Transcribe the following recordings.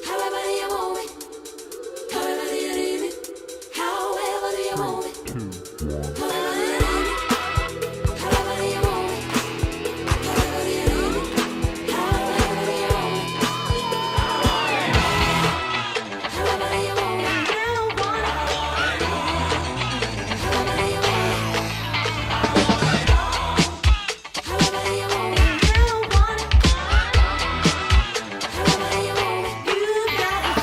However do you want it? However do you need it? However do you want it? However do you need it? However do you want it? However do you need it? However do you want it? However do you want it? You want it. However do you want it? However do you want it? You want it. However do you want it? You got it.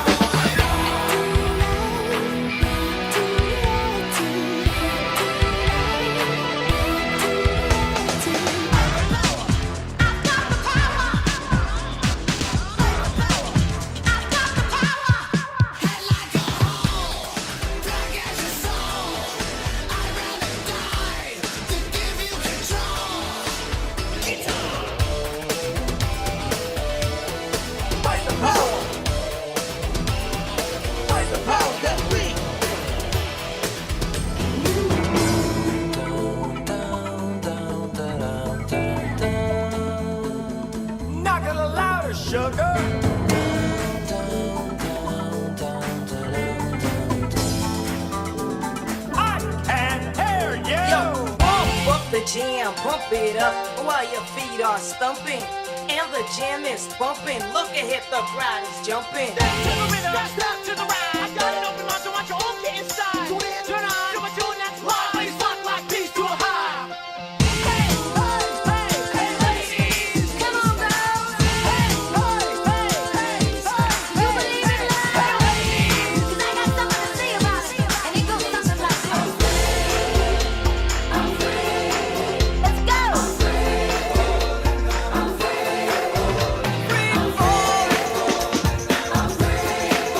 Knock it louder, sugar. I can hear you. Yo, pump up the jam, pump it up while your feet are stumping. And the jam is bumping. Look ahead, the crowd is jumping. Step to the rhythm, step to the right. I got an open mind, so want you all get inside. Turn on, do a tune that's live. Ladies rock like peace to a high. Hey, hey, hey, hey, ladies. Come on, girls. Hey, hey, hey, hey, hey. You believe in love? Hey, ladies. 'Cause I got something to say about it. And it goes something like this. I'm free. Let's go. I'm free. I'm free. I'm free. I'm free. I'm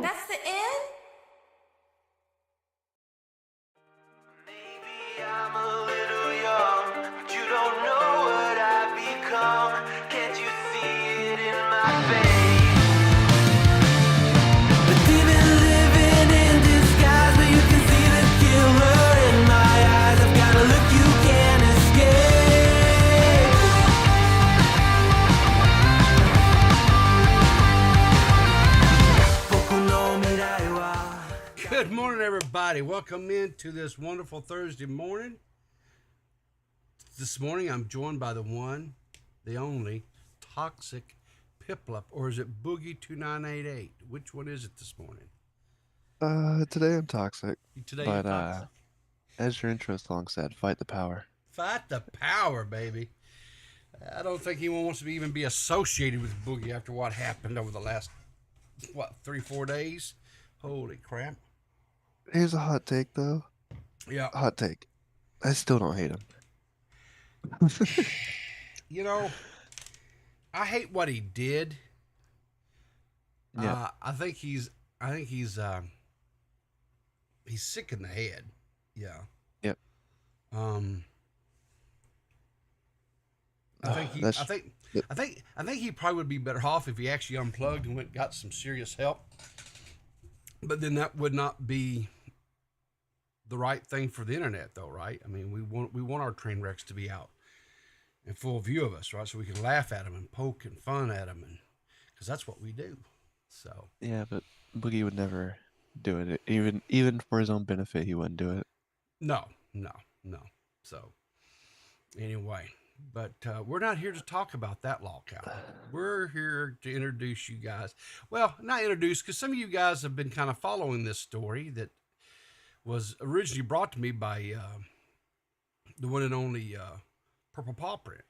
That's the end? Maybe I'm a little young, but you don't know what I've become. Can't you see it in my face? But even living in disguise, but you can see the killer in my eyes. I've got a look you can't escape. Poco no mirai wa. Good morning, everybody. Welcome into this wonderful Thursday morning. This morning, I'm joined by the one, the only, Toxic Piplup, or is it Boogie 2988? Which one is it this morning? Today I'm toxic, Today, but you're Toxic. as your intro song said, fight the power. Fight the power, baby. I don't think anyone wants to even be associated with Boogie after what happened over the last, 3-4 days? Holy crap. Here's a hot take, though. Yeah. Hot take. I still don't hate him. You know, I hate what he did. Yeah. I think he's sick in the head. Yeah. Yep. I think he, that's- I think he probably would be better off if he actually unplugged and went and got some serious help. But then that would not be the right thing for the internet, though, right? I mean, we want our train wrecks to be out in full view of us, right? So we can laugh at them and poke and fun at them, and because that's what we do. So Yeah, but Boogie would never do it. Even for his own benefit, he wouldn't do it. no. So anyway, but we're not here to talk about that lolcow. We're here to introduce you guys. Well, not introduce, because some of you guys have been kind of following this story that was originally brought to me by the one and only Purple Paw Print.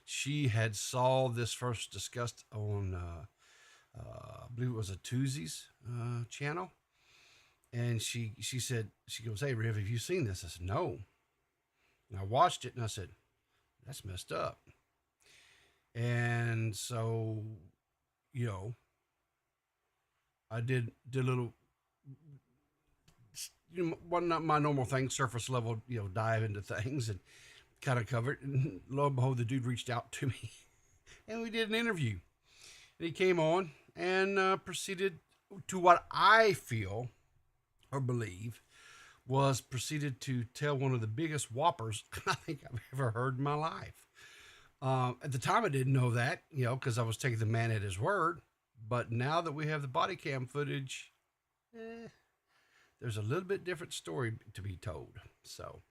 she had saw this first discussed on, I believe it was a Tuesdays channel. And she said, she goes, "Hey, Riv, have you seen this?" I said, "No." And I watched it and I said, "That's messed up." And so, you know, I did a little, not my normal thing, surface level, dive into things and kind of cover it. And lo and behold, the dude reached out to me and we did an interview. And he came on and proceeded to what I feel or believe was proceeded to tell one of the biggest whoppers I think I've ever heard in my life. At the time, I didn't know that, because I was taking the man at his word. But now that we have the body cam footage, there's a little bit different story to be told. So,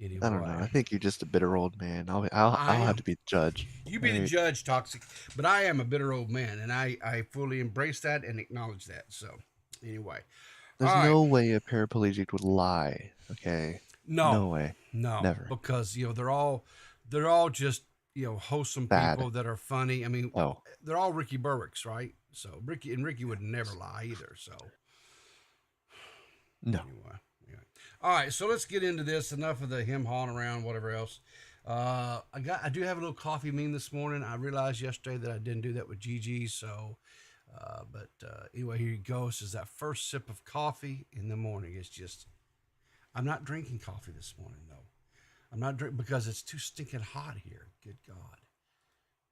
anyway. I don't know. I think you're just a bitter old man. I'll have to be the judge. You be the judge, Toxic. But I am a bitter old man, and I fully embrace that and acknowledge that. So, anyway. There's no way a paraplegic would lie. Okay. No way. No. Never. Because they're all just wholesome people that are funny. I mean, they're all Ricky Berwicks, right? So Ricky would never lie either. So no. Anyway. All right, so let's get into this. Enough of the him hawing around, whatever else. I do have a little coffee meme this morning. I realized yesterday that I didn't do that with Gigi. So, but anyway, here you go. This is that first sip of coffee in the morning. It's just, I'm not drinking coffee this morning though. I'm not drinking because it's too stinking hot here. Good God.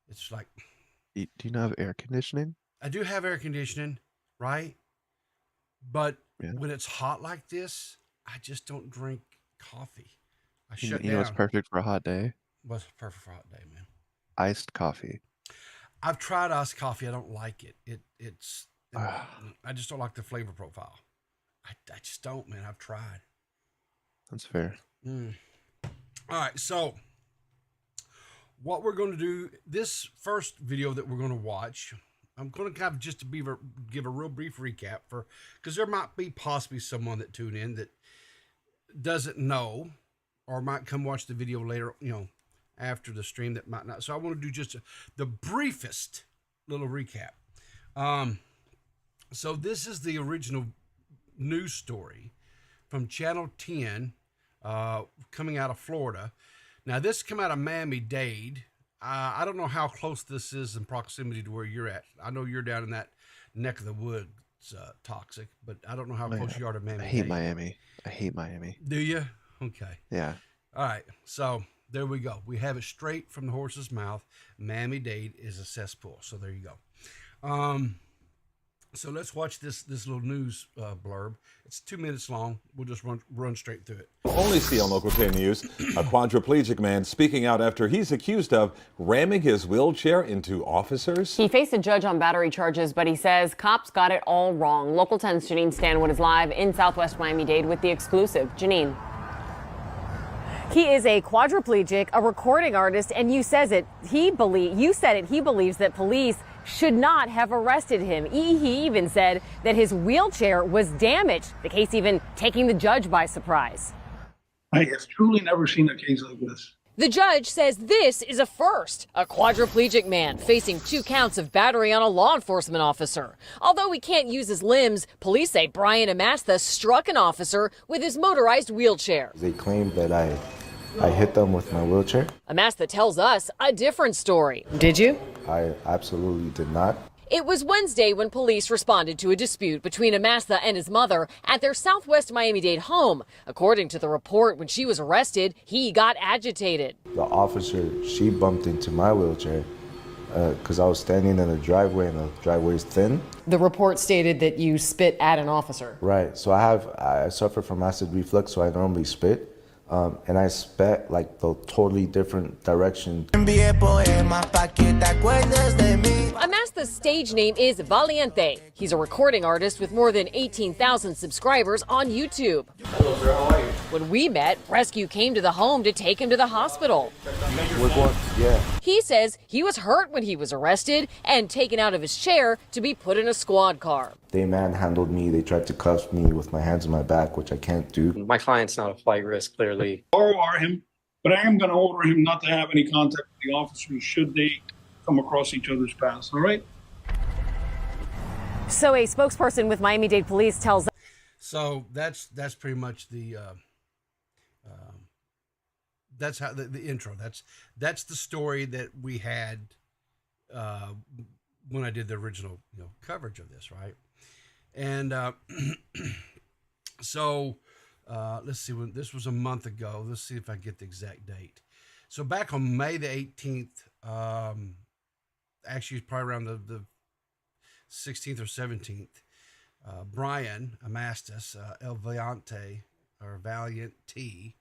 It's like. Do you not have air conditioning? I do have air conditioning, right? But when it's hot like this, I just don't drink coffee. I shut down. You know what's perfect for a hot day? What's perfect for a hot day, man? Iced coffee. I've tried iced coffee. I don't like it. I just don't like the flavor profile. I just don't, man. I've tried. That's fair. All right, so what we're going to do, this first video that we're going to watch, I'm going to kind of just give a real brief recap because there might be possibly someone that tuned in that doesn't know or might come watch the video later, after the stream that might not. So I want to do just the briefest little recap. So this is the original news story from Channel 10, coming out of Florida. Now this came out of Miami-Dade. I don't know how close this is in proximity to where you're at. I know you're down in that neck of the woods, Toxic, but I don't know how close you are to Miami-Dade. I hate Miami. Do you? Okay. Yeah. All right. So there we go. We have it straight from the horse's mouth. Miami-Dade is a cesspool. So there you go. So let's watch this little news blurb. It's 2 minutes long. We'll just run straight through it. Only see on Local 10 News, a quadriplegic man speaking out after he's accused of ramming his wheelchair into officers. He faced a judge on battery charges, but he says cops got it all wrong. Local 10's Janine Stanwood is live in Southwest Miami-Dade with the exclusive. Janine. He is a quadriplegic, a recording artist, and you said it. He believes that police should not have arrested him. He even said that his wheelchair was damaged, the case even taking the judge by surprise. I have truly never seen a case like this. The judge says this is a first. A quadriplegic man facing 2 counts of battery on a law enforcement officer. Although he can't use his limbs, police say Brian Amastha struck an officer with his motorized wheelchair. They claim that I hit them with my wheelchair. Amastha tells us a different story. Did you? I absolutely did not. It was Wednesday when police responded to a dispute between Amastha and his mother at their Southwest Miami-Dade home. According to the report, when she was arrested, he got agitated. The officer, she bumped into my wheelchair because I was standing in the driveway and the driveway is thin. The report stated that you spit at an officer. Right. So I suffer from acid reflux, so I normally spit. And I spat like the totally different direction. Amastha's stage name is Valient-T. He's a recording artist with more than 18,000 subscribers on YouTube. Hello, sir. How are you? When we met, rescue came to the home to take him to the hospital. Yeah. He says he was hurt when he was arrested and taken out of his chair to be put in a squad car. They manhandled me. They tried to cuff me with my hands on my back, which I can't do. My client's not a flight risk, clearly. OR him But I am going to order him not to have any contact with the officers should they come across each other's paths. All right? So a spokesperson with Miami-Dade Police tells us. So that's pretty much the that's how the intro. That's the story that we had when I did the original coverage of this, right? And so let's see, when this was a month ago. Let's see if I get the exact date. So back on May the 18th, actually it's probably around the 16th or 17th, Brian Amastis, El Valient-T, or Valient-T,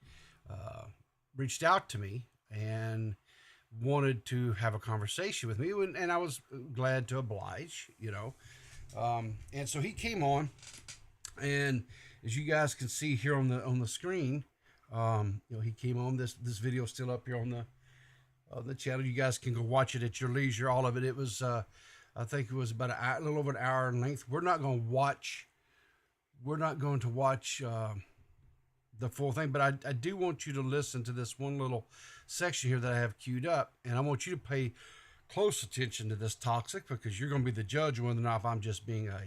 reached out to me and wanted to have a conversation with me, and I was glad to oblige, and so he came on, and as you guys can see here on the screen, he came on. This video is still up here on the channel. You guys can go watch it at your leisure. All of it. It was I think it was about a little over an hour in length. We're not going to watch the full thing, but I do want you to listen to this one little section here that I have queued up, and I want you to pay close attention to this toxic, because you're going to be the judge of whether or not if I'm just being a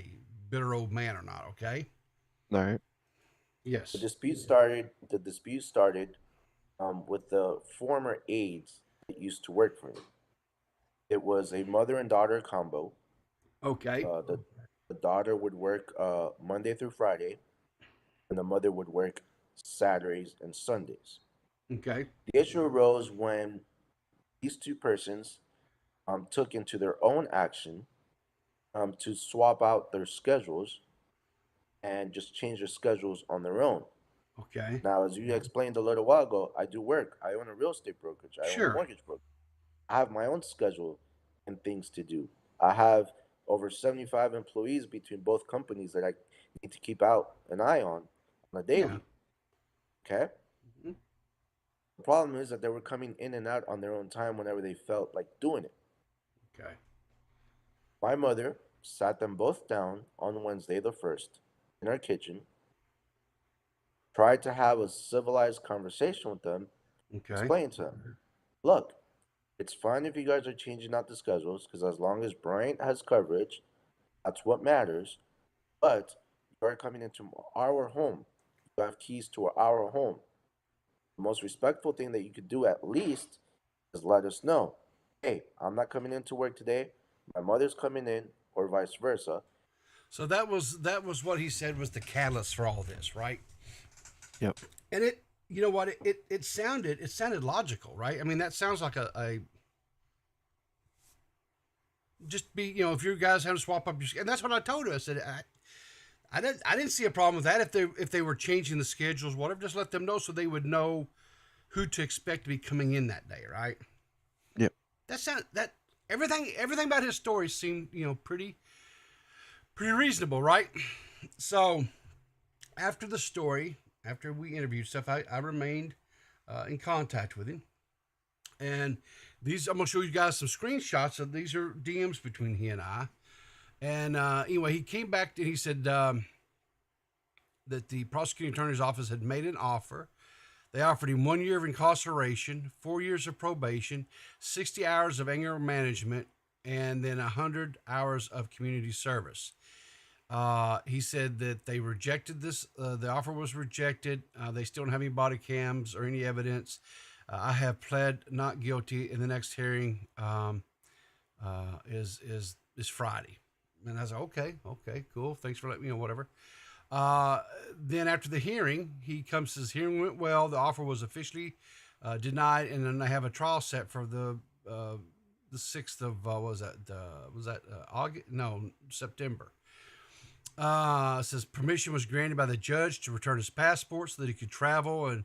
bitter old man or not. Okay? All right. Yes. The dispute started with the former aides that used to work for him. It was a mother and daughter combo. Okay. The daughter would work Monday through Friday, and the mother would work Saturdays and Sundays. Okay. The issue arose when these two persons took into their own action to swap out their schedules and just change their schedules on their own. Okay. Now, as you explained a little while ago, I do work. I own a real estate brokerage. I own a mortgage brokerage. I have my own schedule and things to do. I have over 75 employees between both companies that I need to keep out an eye on a daily. Yeah. Okay? Mm-hmm. The problem is that they were coming in and out on their own time whenever they felt like doing it. Okay. My mother sat them both down on Wednesday the 1st in our kitchen, tried to have a civilized conversation with them, explain to them, look, it's fine if you guys are changing out the schedules, because as long as Bryant has coverage, that's what matters. But you are coming into our home. You have keys to our home. The most respectful thing that you could do at least is let us know, hey, I'm not coming into work today. My mother's coming in, or vice versa. So that was what he said was the catalyst for all this, right? Yep. And it, you know what, it sounded logical, right? I mean, that sounds like a just be, if you guys have to swap up your, and that's what I told her. I said, I didn't see a problem with that if they were changing the schedules, whatever. Just let them know so they would know who to expect to be coming in that day, right? Yep. That everything about his story seemed pretty reasonable, right? So after the story, after we interviewed stuff, I remained in contact with him, and I'm gonna show you guys some screenshots of these are DMs between he and I. And anyway, he came back and he said that the prosecuting attorney's office had made an offer. They offered him 1 year of incarceration, 4 years of probation, 60 hours of anger management, and then 100 hours of community service. He said that they rejected this. The offer was rejected. They still don't have any body cams or any evidence. I have pled not guilty, and the next hearing is Friday. And I was like, okay, cool. Thanks for letting me know, whatever. Then after the hearing, he comes, says, hearing went well. The offer was officially denied, and then they have a trial set for the 6th of, August? No, September. It says permission was granted by the judge to return his passport so that he could travel and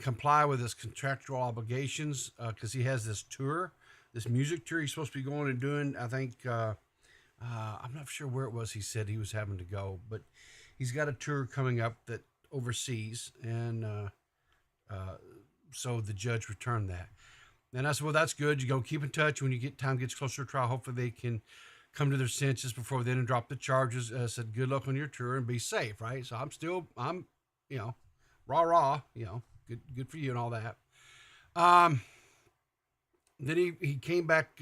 comply with his contractual obligations, because he has this tour, this music tour he's supposed to be going and doing. I think, I'm not sure where it was he said he was having to go, but he's got a tour coming up that overseas, and so the judge returned that. And I said, well, that's good. You go keep in touch when time gets closer to trial. Hopefully they can come to their senses before then and drop the charges. I said, good luck on your tour and be safe, right? So I'm rah, good for you and all that. Then he came back.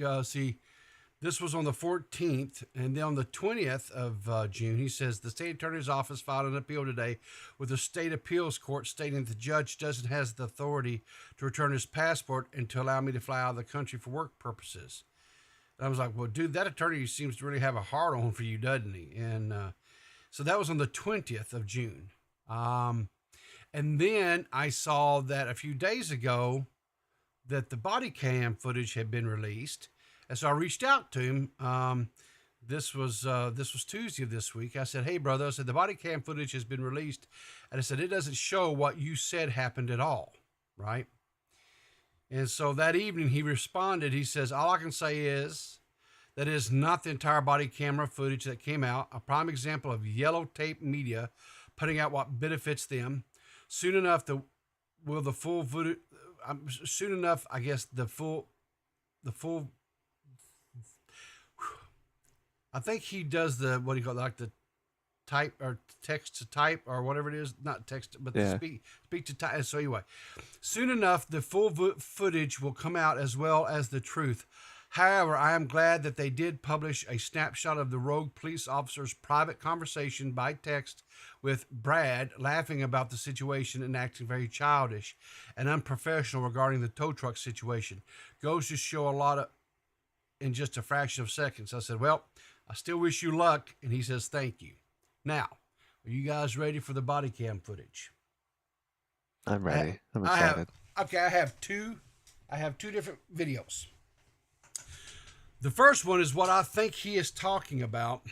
This was on the 14th, and then on the 20th of June, he says the state attorney's office filed an appeal today with the state appeals court stating the judge doesn't have the authority to return his passport and to allow me to fly out of the country for work purposes. And I was like, well, dude, that attorney seems to really have a hard on for you, doesn't he? And so that was on the 20th of June. And then I saw that a few days ago that the body cam footage had been released. And so I reached out to him. This was Tuesday of this week. I said, hey, brother, I said, the body cam footage has been released. And I said, it doesn't show what you said happened at all, right? And so that evening he responded. He says, all I can say is that it is not the entire body camera footage that came out. A prime example of yellow tape media putting out what benefits them. Soon enough, I guess the full, I think he does the, what do you call it, like the type or text to type or whatever it is, not text, but the speak to type. So anyway, soon enough, the full footage will come out as well as the truth. However, I am glad that they did publish a snapshot of the rogue police officer's private conversation by text with Brad, laughing about the situation and acting very childish and unprofessional regarding the tow truck situation. Goes to show a lot of, in just a fraction of seconds. I said, well, I still wish you luck. And he says, thank you. Now, are you guys ready for the body cam footage? I'm ready. I'm excited. I have two different videos. The first one is what I think he is talking about,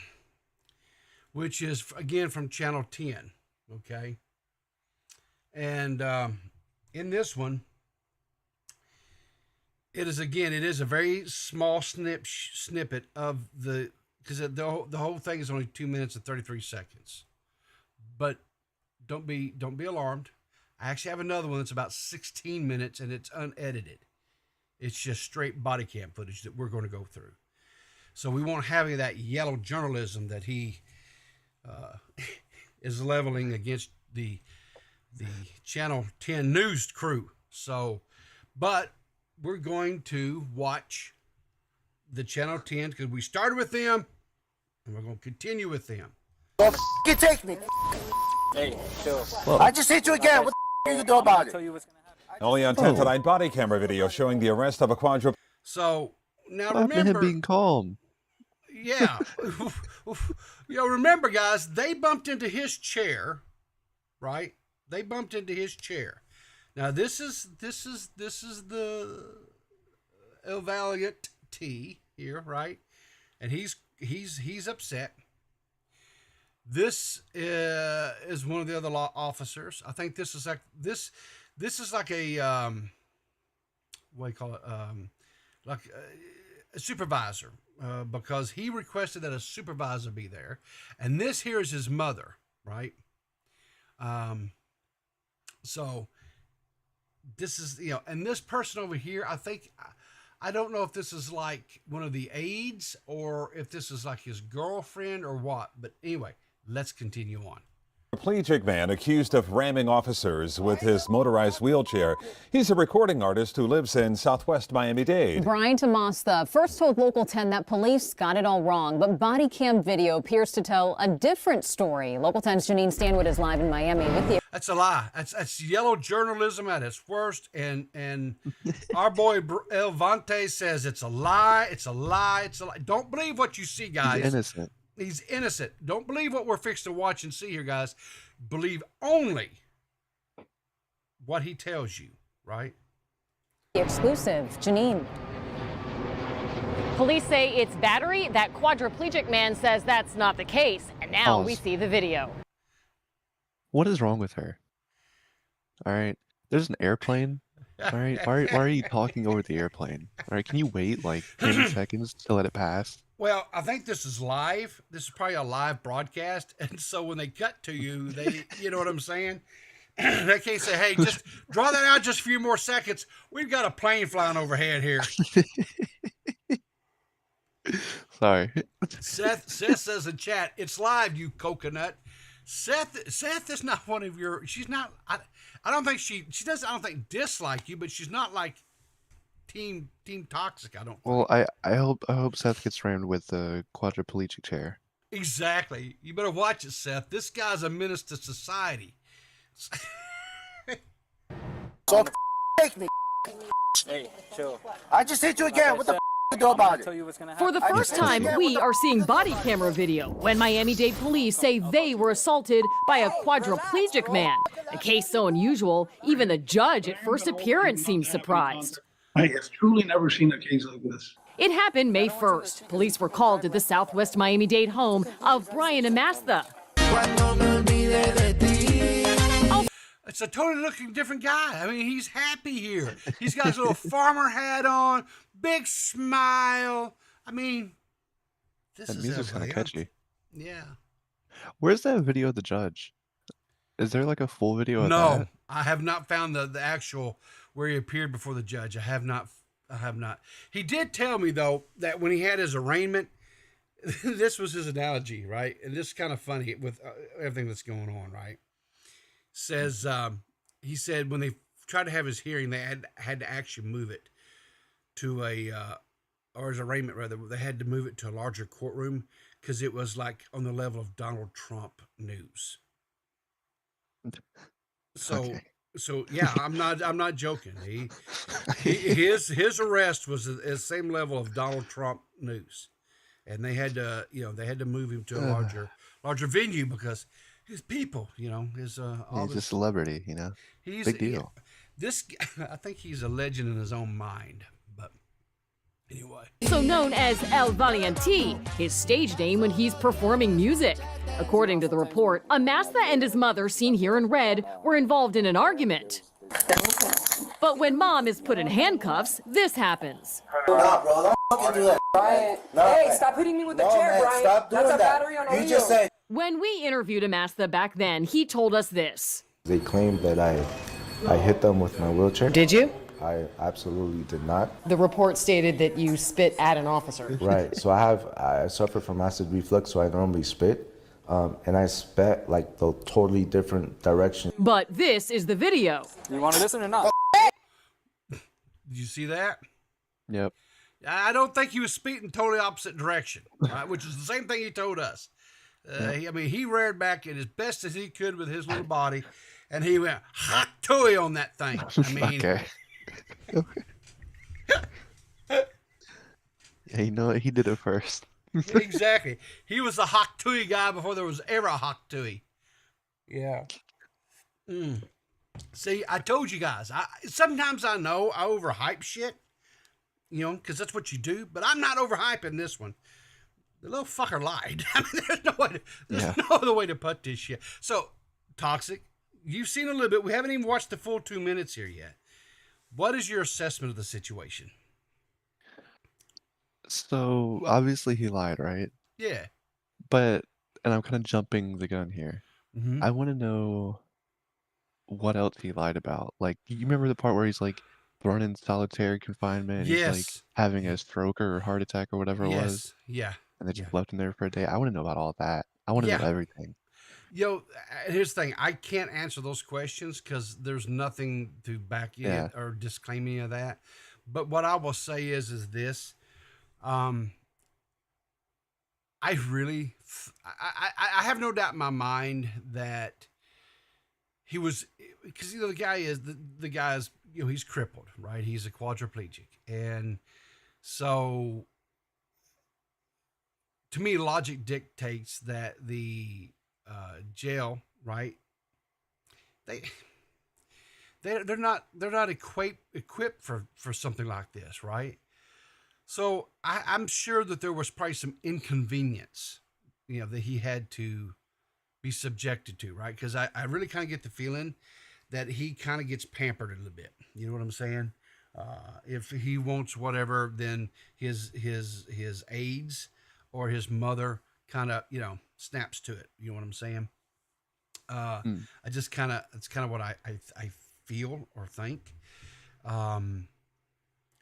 which is, again, from Channel 10, okay? And in this one, it is a very small snippet of because the whole thing is only 2 minutes and 33 seconds. But don't be alarmed. I actually have another one that's about 16 minutes, and it's unedited. It's just straight body cam footage that we're going to go through. So we won't have any of that yellow journalism that he is leveling against the Channel 10 news crew. So, but we're going to watch the Channel 10 because we started with them, and we're going to continue with them. You take me. Hey, chill. I just hit you again. What the you can do about it? Only on 10 tonight, body camera video showing the arrest of a quadriplegic. So now Stop remember, him being calm. Yeah, remember, guys, they bumped into his chair, right? They bumped into his chair. Now this is the Valient-T here, right? And he's upset. This is one of the other law officers. I think this is like This is like a what do you call it? Like a supervisor, because he requested that a supervisor be there, and this here is his mother, right? So this is, and this person over here, I don't know if this is like one of the aides or if this is like his girlfriend or what, but anyway, let's continue on. Quadriplegic man accused of ramming officers with his motorized wheelchair. He's a recording artist who lives in southwest Miami-Dade. Brian Tomas first told Local 10 that police got it all wrong, but body cam video appears to tell a different story. Local 10's Janine Stanwood is live in Miami with you. That's a lie. That's yellow journalism at its worst, and our boy Valien-T says it's a lie. It's a lie. It's a lie. Don't believe what you see, guys. He's innocent. He's innocent. Don't believe what we're fixed to watch and see here, guys. Believe only what he tells you, right? Exclusive, Janine. Police say it's battery. That quadriplegic man says that's not the case. And now we see the video. What is wrong with her? All right. There's an airplane. All right. Why are you talking over the airplane? All right. Can you wait like 10 seconds to let it pass? Well, I think this is live. This is probably a live broadcast. And so when they cut to you, you know what I'm saying? They can't say, hey, just draw that out just a few more seconds. We've got a plane flying overhead here. Sorry. Seth says in chat, it's live, you coconut. Seth is not one of your. She's not. I don't think she does. I don't think dislike you, but she's not like team toxic. I don't. Well, I hope Seth gets rammed with the quadriplegic chair. Exactly. You better watch it, Seth. This guy's a menace to society. So take me. Hey, chill. I just hit you again. What the you do about Tell it? you what's gonna For happen. the first time, we are seeing body camera video when Miami-Dade Police say they were assaulted by a quadriplegic man. A case so unusual, even the judge at first appearance seemed surprised. I have truly never seen a case like this. It happened May 1st. Police were called to the Southwest Miami-Dade home of Brian Amastha. It's a totally looking different guy. I mean, he's happy here. He's got his little farmer hat on, big smile. I mean, this That is music's kind of catchy. Yeah. Where's that video of the judge? Is there like a full video of No, that? I have not found the actual where he appeared before the judge. I have not. He did tell me though that when he had his arraignment, this was his analogy, right? And this is kind of funny with everything that's going on, right? Says he said when they tried to have his hearing, they had to actually move it to or his arraignment rather. They had to move it to a larger courtroom because it was like on the level of Donald Trump news. So. Okay. So yeah, I'm not joking. His arrest was at the same level of Donald Trump news, and they had to move him to a larger venue because his people, his He's a celebrity, he's big deal. I think he's a legend in his own mind. But anyway, So known as El Valient-T, his stage name when he's performing music. According to the report, Amastha and his mother, seen here in red, were involved in an argument. But when mom is put in handcuffs, this happens. Nah, bro, don't fucking do that. Brian, No, hey, man. stop hitting me with the No, chair, man, Brian. stop doing That's a that. battery on a You wheel. just said When we interviewed Amastha back then, he told us this. They claimed that I hit them with my wheelchair. Did you? I absolutely did not. The report stated that you spit at an officer. Right. So I suffer from acid reflux, so I normally spit. And I spat like the totally different direction. But this is the video. You want to listen or not? did you see that? Yep. I don't think he was speeding totally opposite direction, right? Which is the same thing he told us. He reared back as best as he could with his little body, and he went hot tooey on that thing. I mean, Okay. Yeah, he did it first. exactly. He was the hot tooey guy before there was ever a hot tooey. Yeah. See, I told you guys. Sometimes I know I overhype shit, because that's what you do. But I'm not overhyping this one. The little fucker lied. I mean, there's no other way to put this shit. So, Toxic, you've seen a little bit. We haven't even watched the full 2 minutes here yet. What is your assessment of the situation? So obviously he lied, right? Yeah. And I'm kind of jumping the gun here. Mm-hmm. I want to know what else he lied about. Like, you remember the part where he's like thrown in solitary confinement? And Yes. He's like having a stroke or heart attack or whatever it was. Yeah. And they just left him there for a day. I want to know about all that. I want to know everything. Here's the thing. I can't answer those questions because there's nothing to back in or disclaim any of that. But what I will say is this. I have no doubt in my mind that he was, because the guy is he's crippled, right? He's a quadriplegic, and so to me, logic dictates that the jail, right? They're not equipped for something like this, right? So I'm sure that there was probably some inconvenience, that he had to be subjected to, right? Because I really kind of get the feeling that he kind of gets pampered a little bit. You know what I'm saying? If he wants whatever, then his aides or his mother kind of, snaps to it. You know what I'm saying? It's kind of what I feel or think.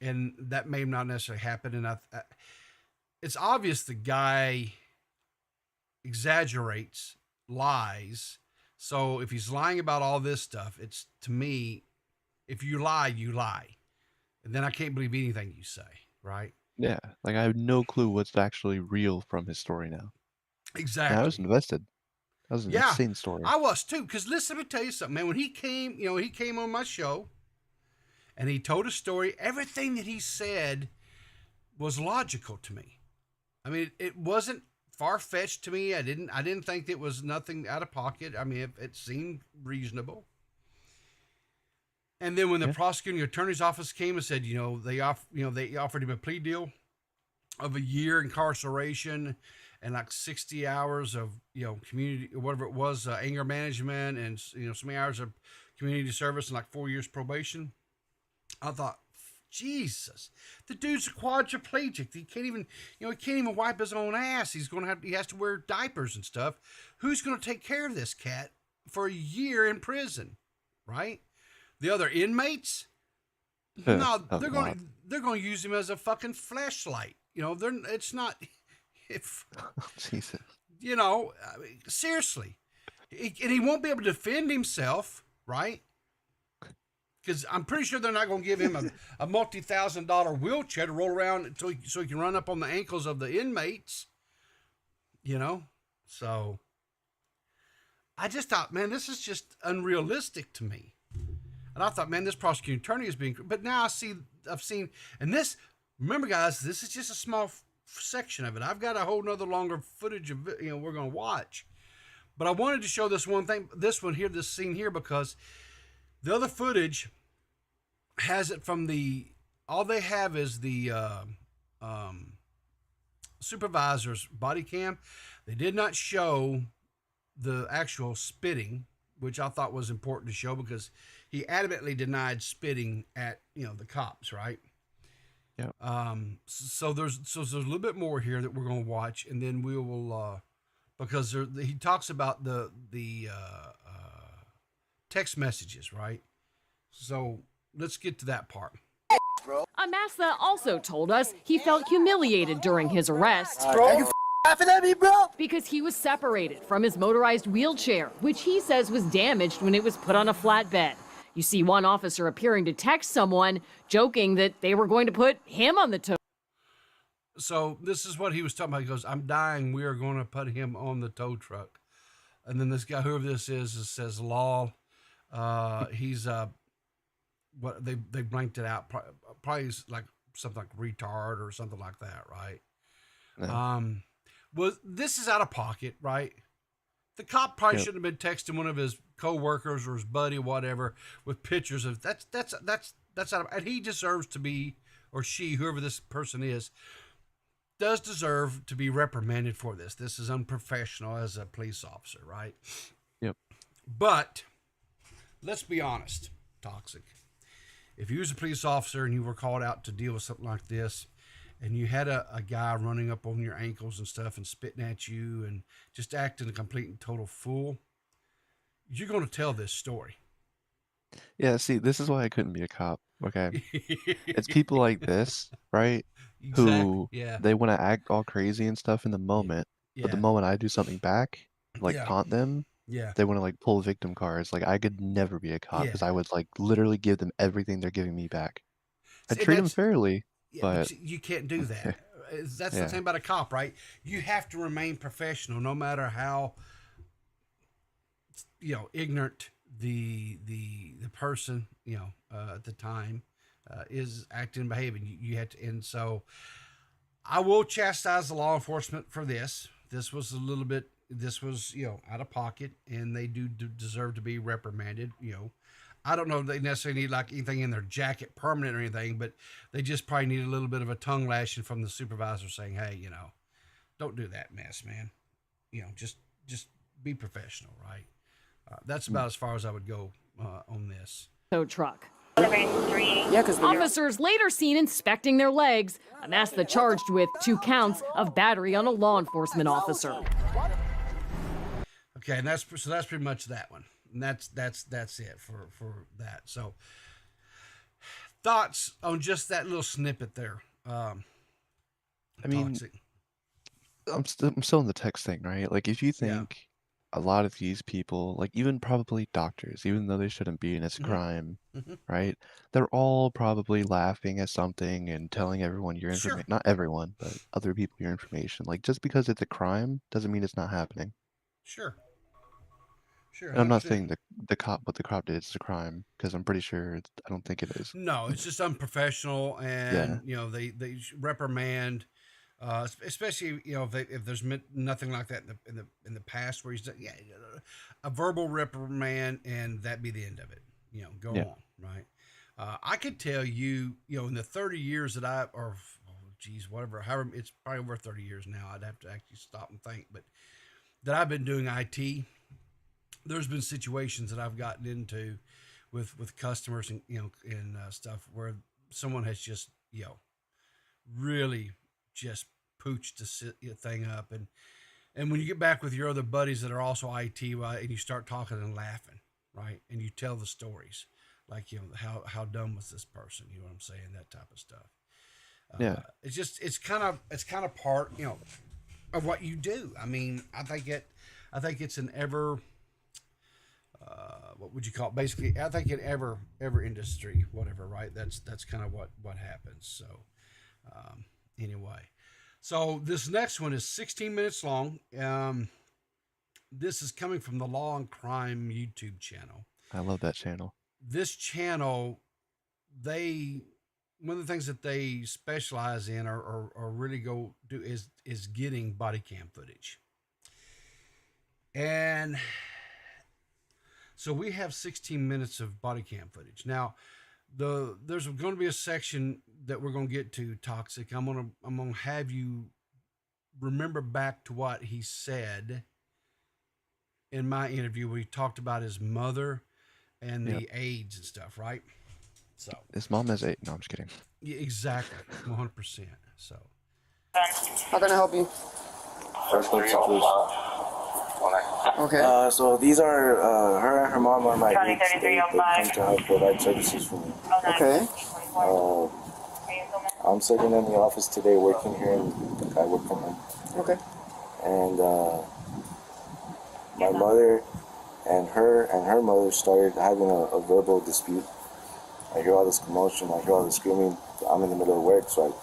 And that may not necessarily happen. And it's obvious the guy exaggerates lies. So if he's lying about all this stuff, it's, to me, if you lie, you lie. And then I can't believe anything you say, right? Yeah, like I have no clue what's actually real from his story now. Exactly. And I was invested. That was an insane story. I was too. Because listen, let me tell you something, man. When he came, he came on my show and he told a story. Everything that he said was logical to me. I mean, it wasn't far-fetched to me. I didn't think it was nothing out of pocket. I mean, it seemed reasonable. And then when the prosecuting attorney's office came and said, they offered him a plea deal of a year incarceration and like 60 hours of, community, whatever it was, anger management, and, so many hours of community service and like 4 years probation. I thought, Jesus, the dude's a quadriplegic. He can't even wipe his own ass. He has to wear diapers and stuff. Who's going to take care of this cat for a year in prison, right? The other inmates, no, they're going to use him as a fucking flashlight. It's not. Jesus. Seriously, and he won't be able to defend himself, right? Because I'm pretty sure they're not going to give him a multi-$1,000 wheelchair to roll around so he can run up on the ankles of the inmates. So I just thought, man, this is just unrealistic to me. And I thought, man, this prosecuting attorney is being, but now I've seen, and this, remember guys, this is just a small section of it. I've got a whole nother longer footage of, we're going to watch, but I wanted to show this one thing, this scene here, because the other footage has it from all they have is the supervisor's body cam. They did not show the actual spitting, which I thought was important to show because he adamantly denied spitting at, the cops, right? Yeah. So there's a little bit more here that we're going to watch, and then we will, because he talks about the text messages, right? So let's get to that part. Amasa also told us he felt humiliated during his arrest. Laughing at me, bro? Because he was separated from his motorized wheelchair, which he says was damaged when it was put on a flatbed. You see one officer appearing to text someone, joking that they were going to put him on the tow. So this is what he was talking about. He goes, "I'm dying. We are going to put him on the tow truck." And then this guy, whoever this is says, "Lol." He's what they blanked it out. Probably like something like retard or something like that, right? Yeah. Well, this is out of pocket, right? The cop probably shouldn't have been texting one of his co-workers or his buddy, whatever, with pictures of that's out of, and he deserves to be, or she, whoever this person is, does deserve to be reprimanded for this. This is unprofessional as a police officer, right? Yep. But let's be honest, Toxic. If you was a police officer and you were called out to deal with something like this, and you had a guy running up on your ankles and stuff and spitting at you and just acting a complete and total fool, you're going to tell this story. Yeah, see, this is why I couldn't be a cop, okay? It's people like this, right? Exactly. Who Yeah. they want to act all crazy and stuff in the moment, but the Yeah. moment I do something back, like Yeah. taunt them, Yeah. they want to like pull victim cards. Like I could never be a cop because I would like literally give them everything they're giving me back. I See, treat them that's- fairly, Yeah, but you can't do that. That's the Yeah. thing about a cop, right? You have to remain professional, no matter how ignorant the person at the time is acting and behaving. You have to, and so I will chastise the law enforcement for this. This was out of pocket, and they do deserve to be reprimanded. I don't know if they necessarily need like anything in their jacket permanent or anything, but they just probably need a little bit of a tongue lashing from the supervisor saying, "Hey, don't do that mess, man. Just be professional," right? That's about as far as I would go on this. Tow truck. Yeah, because Officers later seen inspecting their legs. Amasa charged with 2 counts of battery on a law enforcement officer. Okay, and that's pretty much that one. And that's it for that. So thoughts on just that little snippet there. I mean, Toxic. I'm still in the text thing, right? Like if you think a lot of these people, like even probably doctors, even though they shouldn't be and it's a crime, right? They're all probably laughing at something and telling everyone your Sure. information. Not everyone, but other people your information. Like just because it's a crime doesn't mean it's not happening. Sure. Sure. And I'm not 100%. saying the cop what the cop did is a crime because I'm pretty sure I don't think it is. No, it's just unprofessional, and they reprimand, especially if there's nothing like that in the past where he's done, a verbal reprimand, and that be the end of it. Go on, right? I could tell you, in the 30 years that whatever, however, it's probably over 30 years now. I'd have to actually stop and think, but that I've been doing IT. There's been situations that I've gotten into with customers and stuff where someone has just really just pooched the thing up, and when you get back with your other buddies that are also IT, right, and you start talking and laughing, right, and you tell the stories like how dumb was this person, you know what I'm saying, that type of stuff. It's kind of part of what you do. I mean, I think it's an ever what would you call it? Basically, I think in every industry, whatever, right? That's kind of what happens. So, anyway, so this next one is 16 minutes long. This is coming from the Law and Crime YouTube channel. I love that channel. This channel, one of the things that they specialize in or really go do is getting body cam footage. And so we have 16 minutes of body cam footage. Now, there's going to be a section that we're going to get to toxic. I'm going to have you remember back to what he said in my interview where he talked about his mother and the AIDS and stuff, right? So his mom has AIDS. No, I'm just kidding. Yeah, exactly, 100%. So How can I help you? Okay. So these are her and her mom are my aides. They come to help provide services for me. Okay. I'm sitting in the office today working here, and I work from home. Okay. And my mother and her mother started having a verbal dispute. I hear all this commotion, I hear all this screaming. I'm in the middle of work, so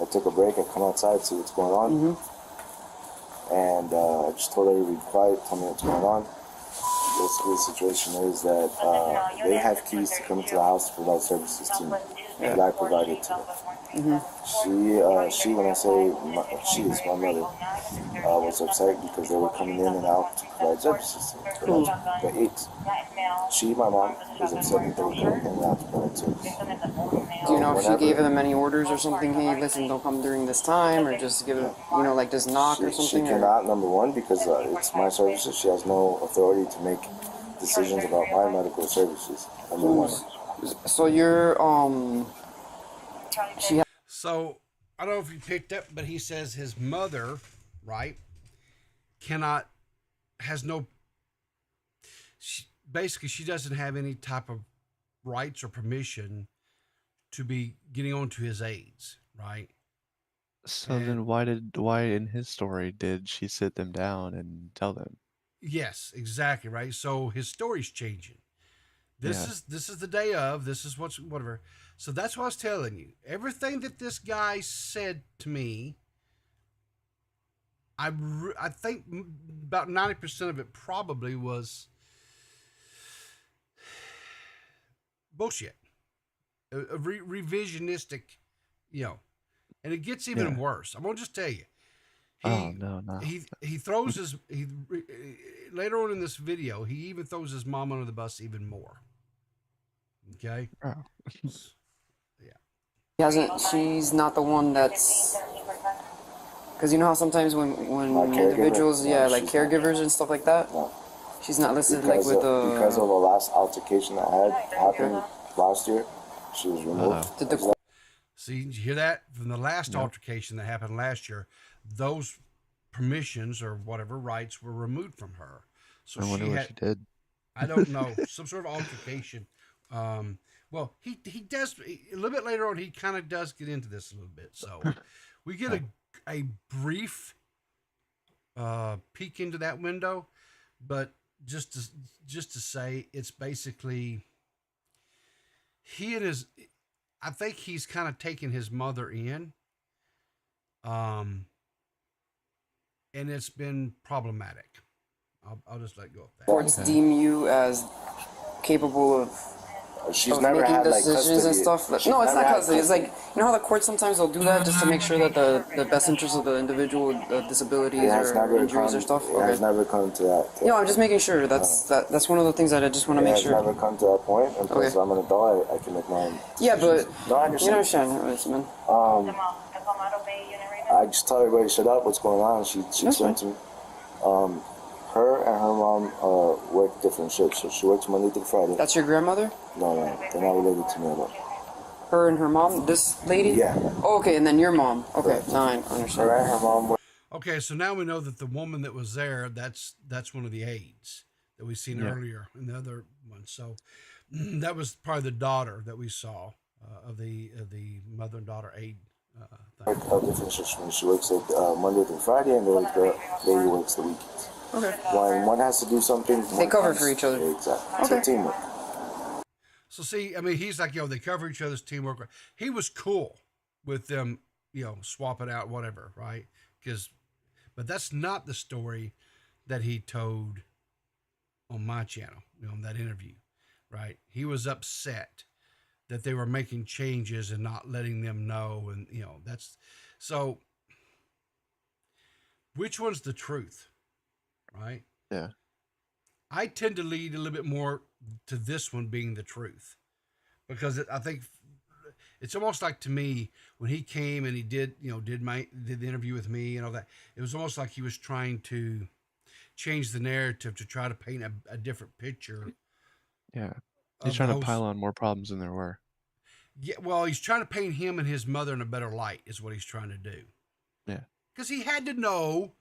I took a break. I come outside, see what's going on. And I just told her to be quiet, tell me what's going on. Basically, the situation is that they have keys to come to the house to provide services to me that I provided to them. She, when I say she is my mother, was upset because they were coming in and out to provide services to me. The aides. She, my mom, was upset that they were coming in and out to provide services. Do you know if she gave them any orders or something? Hey, listen, don't come during this time, or just give it, like just knock or something? She cannot, number one, because it's my services. She has no authority to make decisions about my medical services. Number one. So you're So I don't know if you picked up, but he says his mother, right, basically she doesn't have any type of rights or permission to be getting onto his aides, right? So then why in his story did she sit them down and tell them? Yes, exactly, right? So his story's changing. This is the day of, this is whatever. So that's what I was telling you. Everything that this guy said to me, I think about 90% of it probably was bullshit. A revisionistic, and it gets even worse. I'm going to just tell you. He throws later on in this video, he even throws his mom under the bus even more. Okay? she's not the one that's, because you know how sometimes when individuals, like caregivers and stuff like that, she's not listed because like with the... Because of the last altercation that happened last year, she was removed. See, did you hear that? From the last altercation that happened last year, those permissions or whatever rights were removed from her. So I wonder what she did. I don't know. Some sort of altercation. Well, he does a little bit later on. He kind of does get into this a little bit. So we get a brief peek into that window, But just to say, it's basically he and his. I think he's kind of taken his mother in, and it's been problematic. I'll just let go of that. Courts deem you as capable of She's never making had like decisions and custody. stuff. She's No, it's never not had custody. It's like, you know how the court sometimes will do that just to make sure that the best interest of the individual with disabilities It has or never injuries come. or stuff. It has never come to that. Yeah, I'm just making sure. That's one of the things that I just want to It make has sure. never come to that point. And plus, Okay. I'm an adult. I can make my own. Yeah, but No, I you understand. understand, man. I just tell everybody, shut up. What's going on? She explained to me. Her and her mom work different shifts. So she works Monday through Friday. That's your grandmother? No, they're not related to me at all. Her and her mom? This lady? Yeah. Oh, okay, and then your mom. Okay, now I understand. Her and her mom work. Okay, so now we know that the woman that was there, that's one of the aides that we seen earlier in the other one. So that was probably the daughter that we saw of the mother and daughter aide thing. Different shifts from me. She works like Monday through Friday, and the lady works the weekends. Okay. When one has to do something, They cover for each other. Exactly. It's a teamwork. So see, I mean, he's like, they cover each other's teamwork. He was cool with them, swapping out whatever, right? But that's not the story that he told on my channel, in that interview, right? He was upset that they were making changes and not letting them know, and that's so. Which one's the truth, right? Yeah. I tend to lead a little bit more to this one being the truth, because I think it's almost like, to me, when he came and he did the interview with me and all that, it was almost like he was trying to change the narrative to try to paint a different picture. Yeah. He's trying to pile on more problems than there were. Yeah, well, he's trying to paint him and his mother in a better light is what he's trying to do. Yeah. Because he had to know.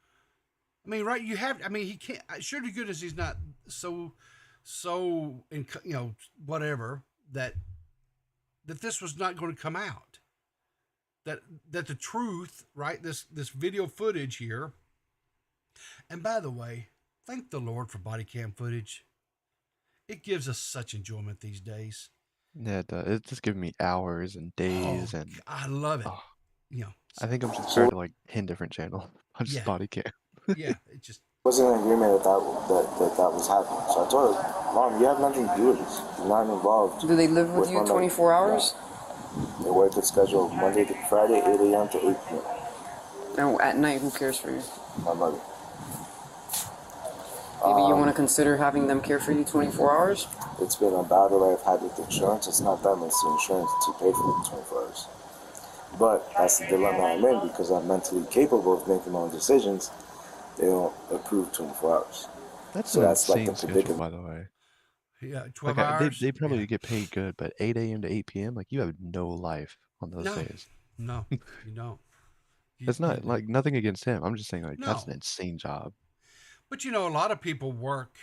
I mean, right? He can't. Sure to goodness, he's not so, whatever that this was not going to come out. That the truth, right? This video footage here. And by the way, thank the Lord for body cam footage. It gives us such enjoyment these days. Yeah, it does. It's just giving me hours and days, and I love it. I think I'm subscribed to like 10 different channels on just body cam. Yeah, it just wasn't in agreement that was happening. So I told her, Mom, you have nothing to do with this. You're not involved. Do they live with you 24 hours? Yeah. They work a schedule Monday through Friday, 8 a.m. to 8 p.m. And at night, who cares for you? My mother. Maybe you want to consider having them care for you 24 hours? It's been a battle I've had with insurance. It's not them, it's the insurance to pay for the 24 hours. But that's the dilemma I'm in, because I'm mentally capable of making my own decisions. They don't approve 24 hours. That's so an that's insane like the schedule, predicament. by the way. Yeah, 12 like, hours. They probably get paid good, but 8 a.m. to 8 p.m., like, you have no life on those days. No, you don't. It's not, like, nothing against him. I'm just saying, like, that's No. an insane job. But a lot of people work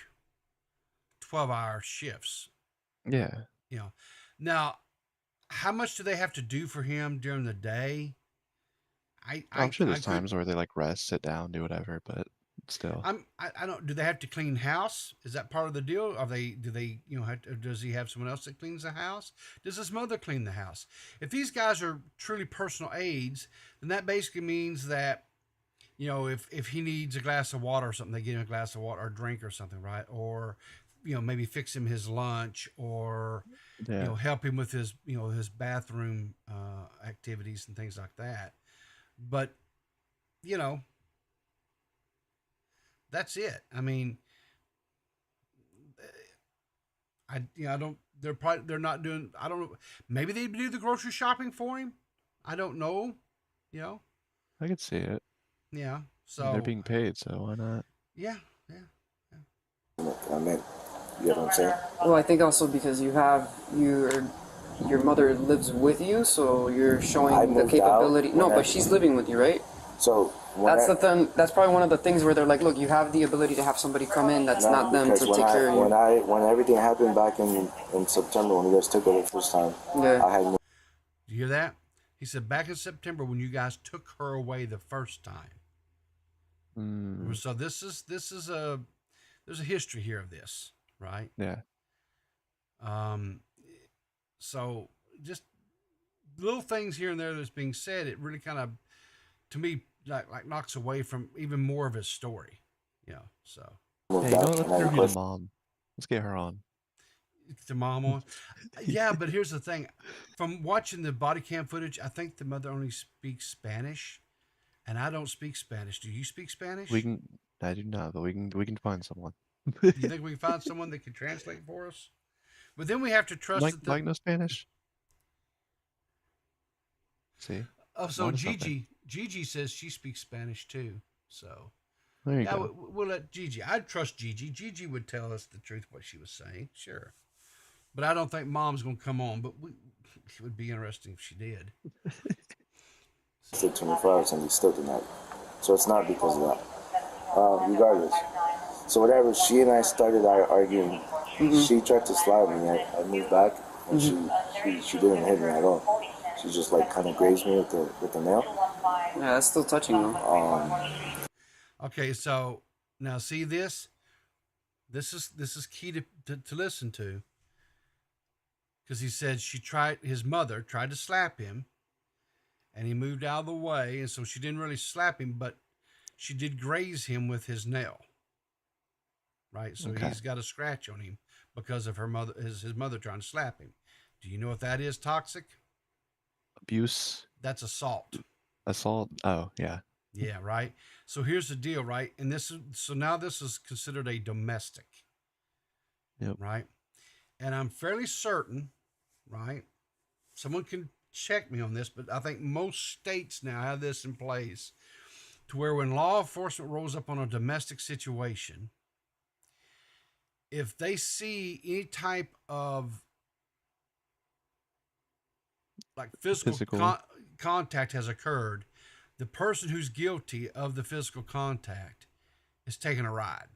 12-hour shifts. Yeah. Now, how much do they have to do for him during the day? I'm sure there's times where they like rest, sit down, do whatever, but still. I don't. Do they have to clean house? Is that part of the deal? Do they does he have someone else that cleans the house? Does his mother clean the house? If these guys are truly personal aides, then that basically means that, if he needs a glass of water or something, they get him a glass of water or drink or something, right? Or, maybe fix him his lunch, or, help him with his, his bathroom activities and things like that. But, that's it. I mean, I don't. They're not doing. I don't know. Maybe they do the grocery shopping for him. I don't know. I could see it. Yeah. So they're being paid, so why not? Yeah. I mean, you know what I'm saying? Well, I think also because you have your mother lives with you, so you're showing the capability. No, but she's living with you, right? So that's the thing. That's probably one of the things where they're like, look, you have the ability to have somebody come in that's not them to take care of you. When everything happened back in September, when you guys took over the first time, I had no. Do you hear that? He said back in September when you guys took her away the first time. So this is there's a history here of this, right? Yeah. So just little things here and there that's being said, it really kind of, to me, like knocks away from even more of his story, so. Hey, you know what? Let's interview the mom. Let's get her on. The mom on? Yeah, but here's the thing. From watching the body cam footage, I think the mother only speaks Spanish, and I don't speak Spanish. Do you speak Spanish? I do not, but we can find someone. You think we can find someone that can translate for us? But then we have to trust that Mike knows Spanish. See? Oh, so Gigi says she speaks Spanish too. So there you go. We'll let Gigi. I'd trust Gigi. Gigi would tell us the truth, what she was saying. Sure. But I don't think Mom's going to come on, but it would be interesting if she did. Still 24 hours and they still denied it. So it's not because of that. Regardless. So whatever, she and I started arguing. She tried to slap me. I moved back, and she didn't hit me at all. She just like kind of grazed me with the nail. Yeah, that's still touching though. Okay, so now see this. This is key to listen to. Because he said his mother tried to slap him, and he moved out of the way, and so she didn't really slap him, but she did graze him with his nail. Right, so he's got a scratch on him because of his mother trying to slap him. Do you know what that is? Toxic abuse. That's assault. Assault. Oh yeah. Yeah, right. So here's the deal, right? And now this is considered a domestic. Yep. Right. And I'm fairly certain, right? Someone can check me on this, but I think most states now have this in place to where when law enforcement rolls up on a domestic situation, if they see any type of like physical contact has occurred, the person who's guilty of the physical contact is taking a ride.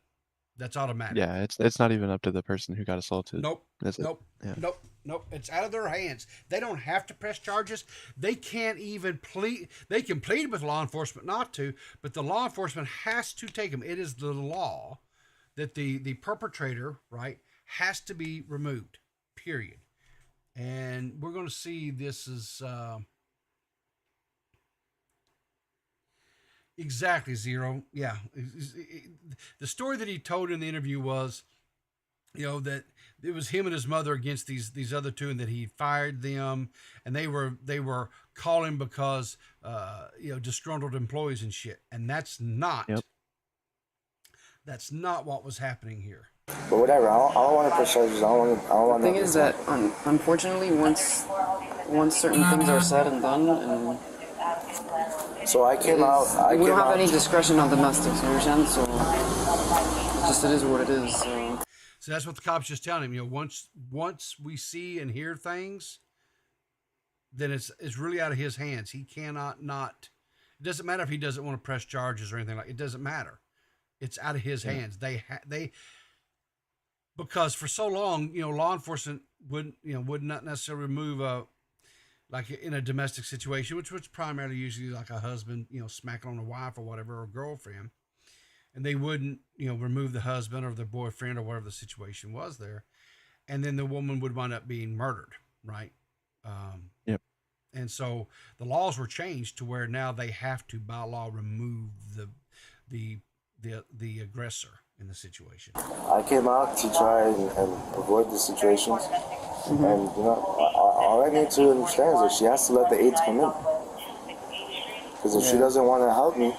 That's automatic. Yeah, it's not even up to the person who got assaulted. Nope. Nope. Yeah. Nope. It's out of their hands. They don't have to press charges. They can't even plead. They can plead with law enforcement not to, but the law enforcement has to take them. It is the law that the perpetrator, right, has to be removed, period. And we're going to see this is exactly Zero. Yeah. The story that he told in the interview was, that it was him and his mother against these other two, and that he fired them, and they were calling because disgruntled employees and shit. And that's not what was happening here. But whatever, I don't want to push charges. I don't want. The thing is that, unfortunately, once certain things are said and done, and so I came out. We don't have any discretion on domestics, you understand? So it is what it is. So that's what the cops just telling him. Once we see and hear things, then it's really out of his hands. He cannot not. It doesn't matter if he doesn't want to press charges or anything like. It doesn't matter. It's out of his hands. They because for so long, law enforcement would not necessarily remove like in a domestic situation, which was primarily usually like a husband, smacking on a wife or whatever, or girlfriend. And they wouldn't, remove the husband or the boyfriend or whatever the situation was there. And then the woman would wind up being murdered. Right. Yep. And so the laws were changed to where now they have to, by law, remove the aggressor in the situation. I came out to try and avoid the situations. And, all I need to understand is that she has to let the aides come in. Because if she doesn't want to help me,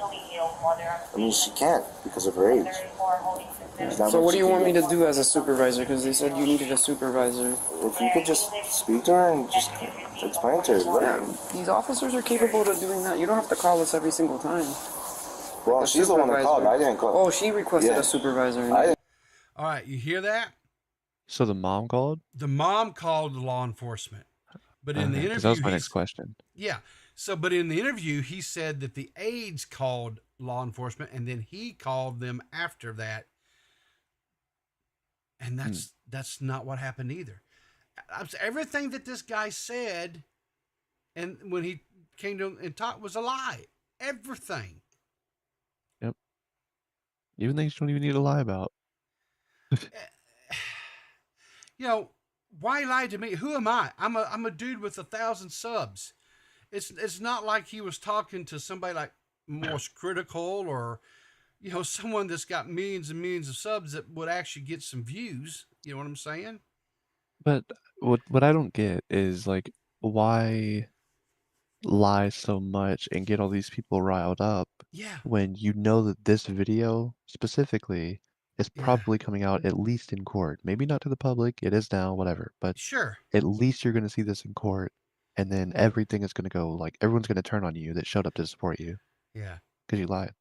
she can't because of her age. So what do you want me to do as a supervisor? Because they said you needed a supervisor. If you could just speak to her and just explain to her. Yeah, these officers are capable of doing that. You don't have to call us every single time. Well, she's the one that called. I didn't call. Oh, she requested a supervisor. All right, you hear that? So the mom called? The mom called law enforcement. But in the interview... That was my next question. Yeah. But in the interview, he said that the aides called law enforcement, and then he called them after that. And that's not what happened either. Everything that this guy said, and when he came to him and talked, was a lie. Everything. Yep. Even things you don't even need to lie about. You know, why lie to me? Who am I? I'm a dude with 1,000 subs. It's not like he was talking to somebody like more critical or someone that's got millions and millions of subs that would actually get some views. You know what I'm saying? But what I don't get is like why lie so much and get all these people riled up Yeah. when you know that this video specifically is Yeah. probably coming out at least in court. Maybe not to the public, it is now, whatever, but Sure. at least you're going to see this in court, and then everything is going to go like everyone's going to turn on you that showed up to support you Yeah. because you lied.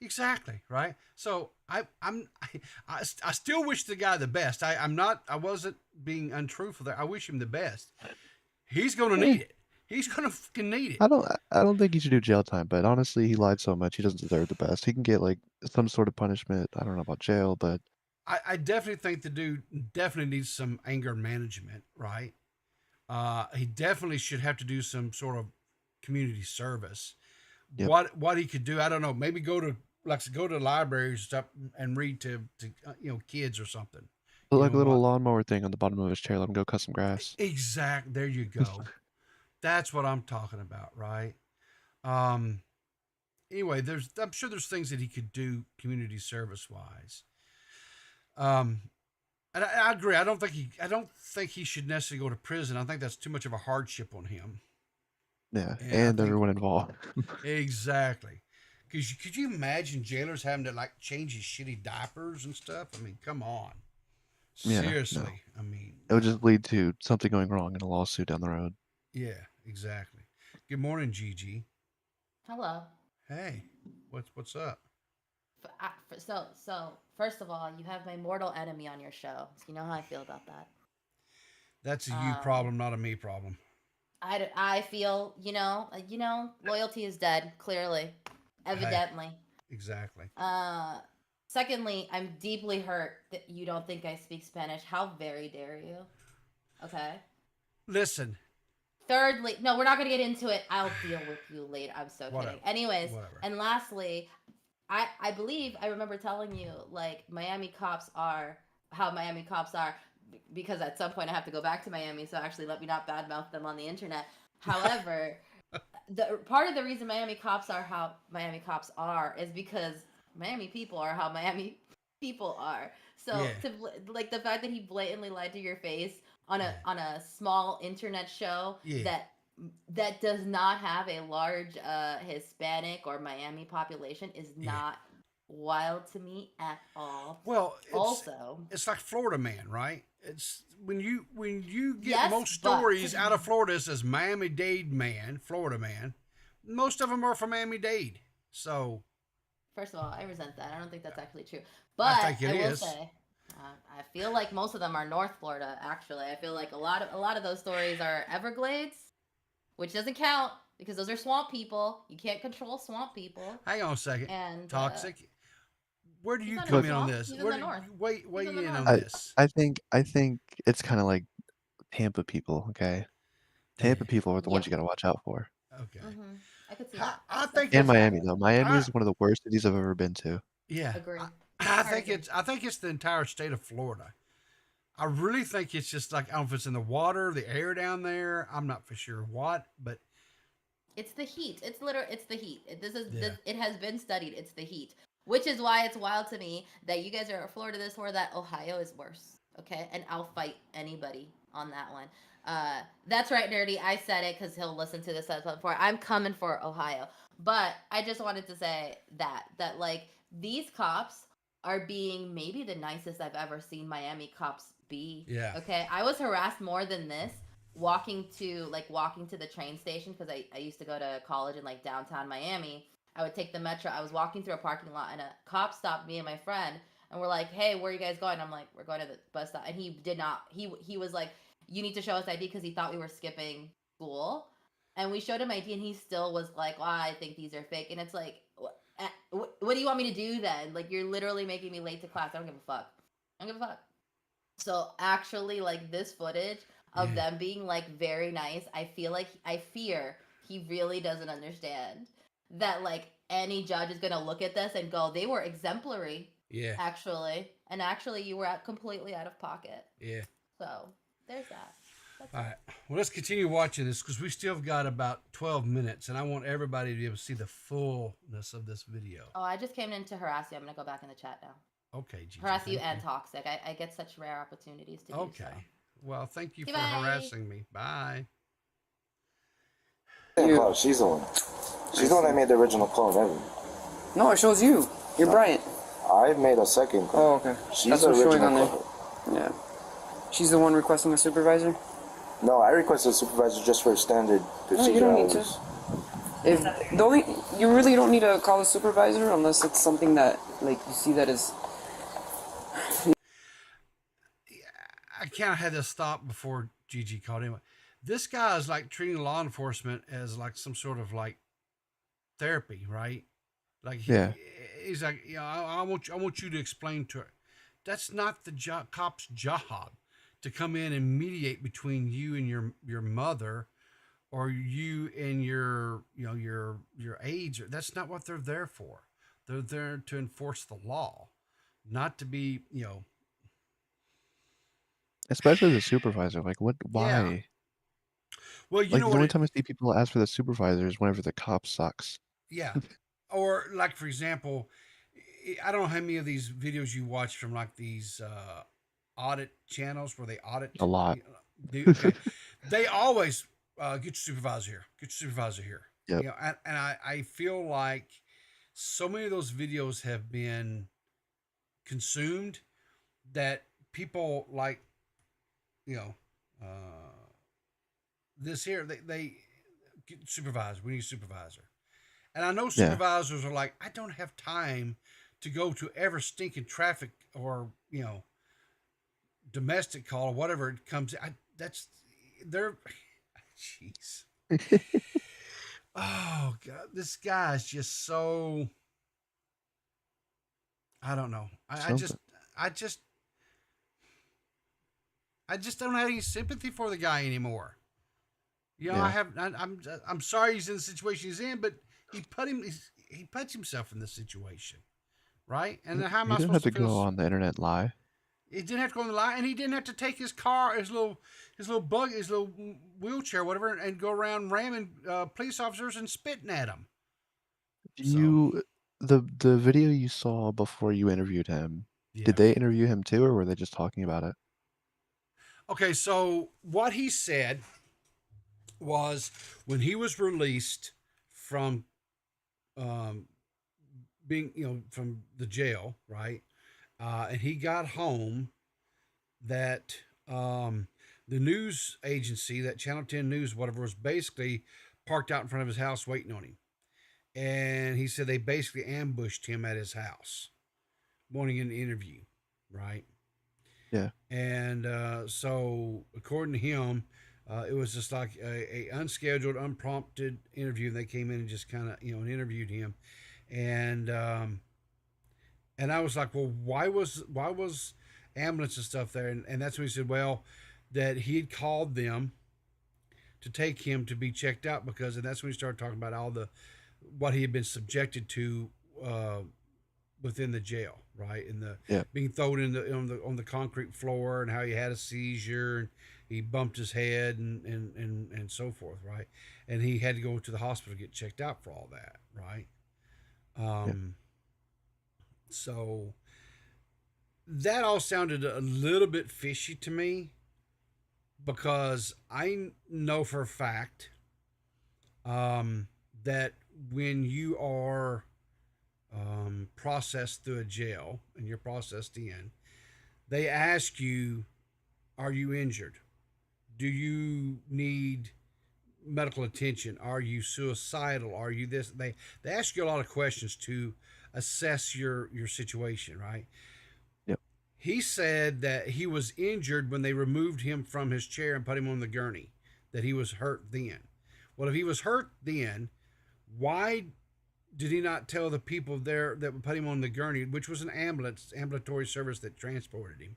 Exactly. Right. So I still wish the guy the best. I wasn't being untruthful there. I wish him the best. He's gonna need it. He's gonna fucking need it. I don't think he should do jail time, but honestly, he lied so much he doesn't deserve the best. He can get like some sort of punishment. I don't know about jail, but I definitely think the dude definitely needs some anger management, right? He definitely should have to do some sort of community service. Yep. What he could do, I don't know. Maybe go to libraries and stuff and read to kids or something. put like a little lawnmower thing on the bottom of his chair. Let him go cut some grass. Exact. There you go. That's what I'm talking about, right? Anyway, I'm sure there's things that he could do community service wise. And I agree. I don't think he should necessarily go to prison. I think that's too much of a hardship on him. Yeah, And and everyone involved. Exactly. Because could you imagine jailers having to like change his shitty diapers and stuff? I mean, come on. Yeah, Seriously. no. I mean, It would just lead to something going wrong in a lawsuit down the road. yeah, exactly. Good morning, Gigi. Hello. Hey, what's up? So first of all, you have my mortal enemy on your show. So you know how I feel about that. That's a you problem, not a me problem. I feel, loyalty is dead, clearly, evidently. Exactly. Secondly, I'm deeply hurt that you don't think I speak Spanish. How very dare you? Okay. Listen. Thirdly, no, we're not going to get into it. I'll deal with you later. I'm so Whatever. kidding. Anyways, Whatever. And lastly, I believe I remember telling you like Miami cops are how Miami cops are, because at some point I have to go back to Miami, so actually let me not badmouth them on the internet. However, the part of the reason Miami cops are how Miami cops are is because Miami people are how Miami people are. So like the fact that he blatantly lied to your face on a small internet show that does not have a large Hispanic or Miami population is not wild to me at all. Well, also, it's like Florida Man, right? It's when you get Yes, most stories out of Florida, it says Miami-Dade man, Florida man. Most of them are from Miami-Dade. So, first of all, I resent that. I don't think that's actually true. But I think it will is. say, I feel like most of them are North Florida. Actually, I feel like a lot of those stories are Everglades, which doesn't count because those are swamp people. You can't control swamp people. Hang on a second. And Toxic. Where do you he's come not in on north. this? He's in Where the do north. you weigh in the in on north. this? I think it's kind of like Tampa people, okay? Tampa people are the ones you got to watch out for. Okay. I could see that. I think And Miami though. Miami is one of the worst cities I've ever been to. Yeah. Agree. I think it's the entire state of Florida. I really think it's just like I don't know if it's in the water, the air down there. I'm not for sure what, but it's the heat. It's the heat. It has been studied. It's the heat, which is why it's wild to me that you guys are Florida this or that. Ohio is worse. Okay, and I'll fight anybody on that one. That's right, Nerdy. I said it because he'll listen to this episode before. I'm coming for Ohio, but I just wanted to say that like these cops are being maybe the nicest I've ever seen Miami cops be. Yeah. Okay, I was harassed more than this walking to the train station because I used to go to college in like downtown Miami. I would take the metro. I was walking through a parking lot and a cop stopped me and my friend and we're like, "Hey, where are you guys going?" I'm like, "We're going to the bus stop." And he did not. He was like, "You need to show us ID," because he thought we were skipping school. And we showed him ID and he still was like, "Well, I think these are fake." And it's like, what do you want me to do then? Like, you're literally making me late to class. I don't give a fuck. So actually, like this footage of them being like very nice, I fear he really doesn't understand that like any judge is gonna look at this and go, they were exemplary. Yeah. Actually, And actually, you were completely out of pocket. Yeah. So there's that. That's All right. Well, let's continue watching this because we still have got about 12 minutes, and I want everybody to be able to see the fullness of this video. Oh, I just came in to harass you. I'm gonna go back in the chat now. Okay, Gigi. Harass you thank and toxic. I get such rare opportunities to do so. Okay. Well, thank you for Goodbye. harassing me. Bye. Yeah, she's the one. She's the one that made the original call and everything. No, it shows you. You're Bryant. I made a second call. Oh, okay. She's That's the what's showing original on there. caller. Yeah. She's the one requesting a supervisor? No, I requested a supervisor just for standard No, procedure you don't need to. hours. If the only, you really don't need to call a supervisor unless it's something that, like, you see that is. I kind of had to stop before Gigi called anyway. This guy is like treating law enforcement as like some sort of like therapy, right? Like he's like, I want you to explain to her. That's not the cop's job to come in and mediate between you and your mother, or you and your aides. That's not what they're there for. They're there to enforce the law, not to be Especially the supervisor. Like, what? Why? Yeah. Well, you Like, know the what? only time I see people ask for the supervisor is whenever the cop sucks. Yeah. Or like, for example, I don't know how many of these videos you watch from like these audit channels where they audit A lot. Okay. They always get your supervisor here. Get your supervisor here. Yep. And I feel like so many of those videos have been consumed that people like, this here, they get supervisor. We need a supervisor. And I know supervisors are like, I don't have time to go to every stinking traffic or, domestic call or whatever it comes. They're, jeez. Oh God, this guy is just so, I don't know. I just don't have any sympathy for the guy anymore. I'm sorry he's in the situation he's in, but he puts himself in this situation, right? And then how am I You didn't supposed have to to feel? go on the internet lie. He didn't have to go on the line, and he didn't have to take his car, his little wheelchair, whatever, and go around ramming police officers and spitting at them. The video you saw before you interviewed him, did they interview him too, or were they just talking about it? Okay, so what he said was when he was released from being, from the jail, right? And he got home, that the news agency, that Channel 10 News, whatever, was basically parked out in front of his house waiting on him. And he said they basically ambushed him at his house, wanting an interview, right? Yeah. And so, according to him, it was just like a unscheduled, unprompted interview. They came in and just kind of, and interviewed him. And I was like, well, why was ambulance and stuff there? And that's when he said, well, that he had called them to take him to be checked out because, and that's when he started talking about all what he had been subjected to within the jail, right? And being thrown on the concrete floor, and how he had a seizure, and he bumped his head and so forth, right? And he had to go to the hospital to get checked out for all that, right? So that all sounded a little bit fishy to me, because I know for a fact that when you are processed through a jail and you're processed in, they ask you, are you injured? Do you need medical attention? Are you suicidal? Are you this? They ask you a lot of questions to assess your situation, right? Yep. He said that he was injured when they removed him from his chair and put him on the gurney, that he was hurt then. Well, if he was hurt then, why did he not tell the people there that put him on the gurney, which was an ambulatory service that transported him?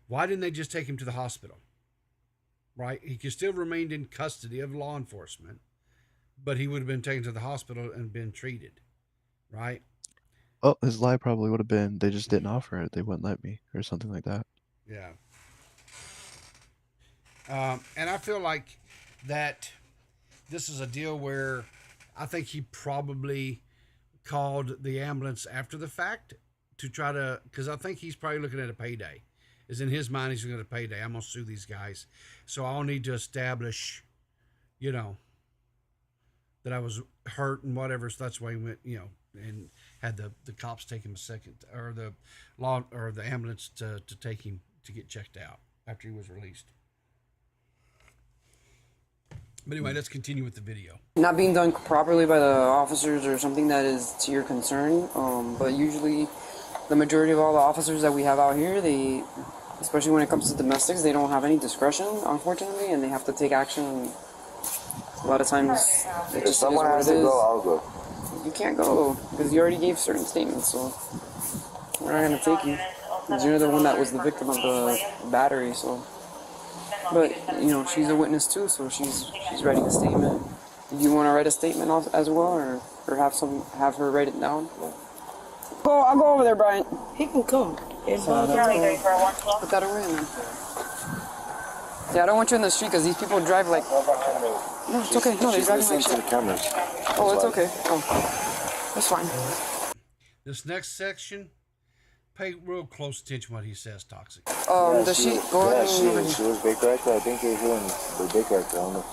Why didn't they just take him to the hospital? Right? He could still remained in custody of law enforcement, but he would have been taken to the hospital and been treated. Right? Oh, his lie probably would have been they just didn't offer it. They wouldn't let me, or something like that. Yeah. And I feel like that this is a deal where I think he probably called the ambulance after the fact to try to, because I think he's probably looking at a payday. Is in his mind, he's looking at a payday. I'm going to sue these guys. So I'll need to establish, you know, that I was hurt and whatever. So that's why he went, you know, and had the cops take him a second, or the law or the ambulance to take him to get checked out after he was released. But anyway, let's continue with the video. Not being done properly by the officers or something that is to your concern, but usually the majority of all the officers that we have out here, they, especially when it comes to domestics, they don't have any discretion, unfortunately, and they have to take action. A lot of times, it just someone has to go, I'll go. You can't go because you already gave certain statements, so we're not gonna take you. Because you're the one that was the victim of the battery, so. But you know, she's a witness too, so she's writing a statement. Do you want to write a statement as well, or have her write it down? I'll go over there, Brian. He can come. Put that away, man. Yeah, I don't want you in the street because these people drive like. No, it's okay. No, they're driving like shit. Oh, it's okay. Oh, that's fine. This next section, pay real close attention to what he says, Toxic. Does she go ahead? She was Baker Act. I think they're doing the Baker Act. I don't know.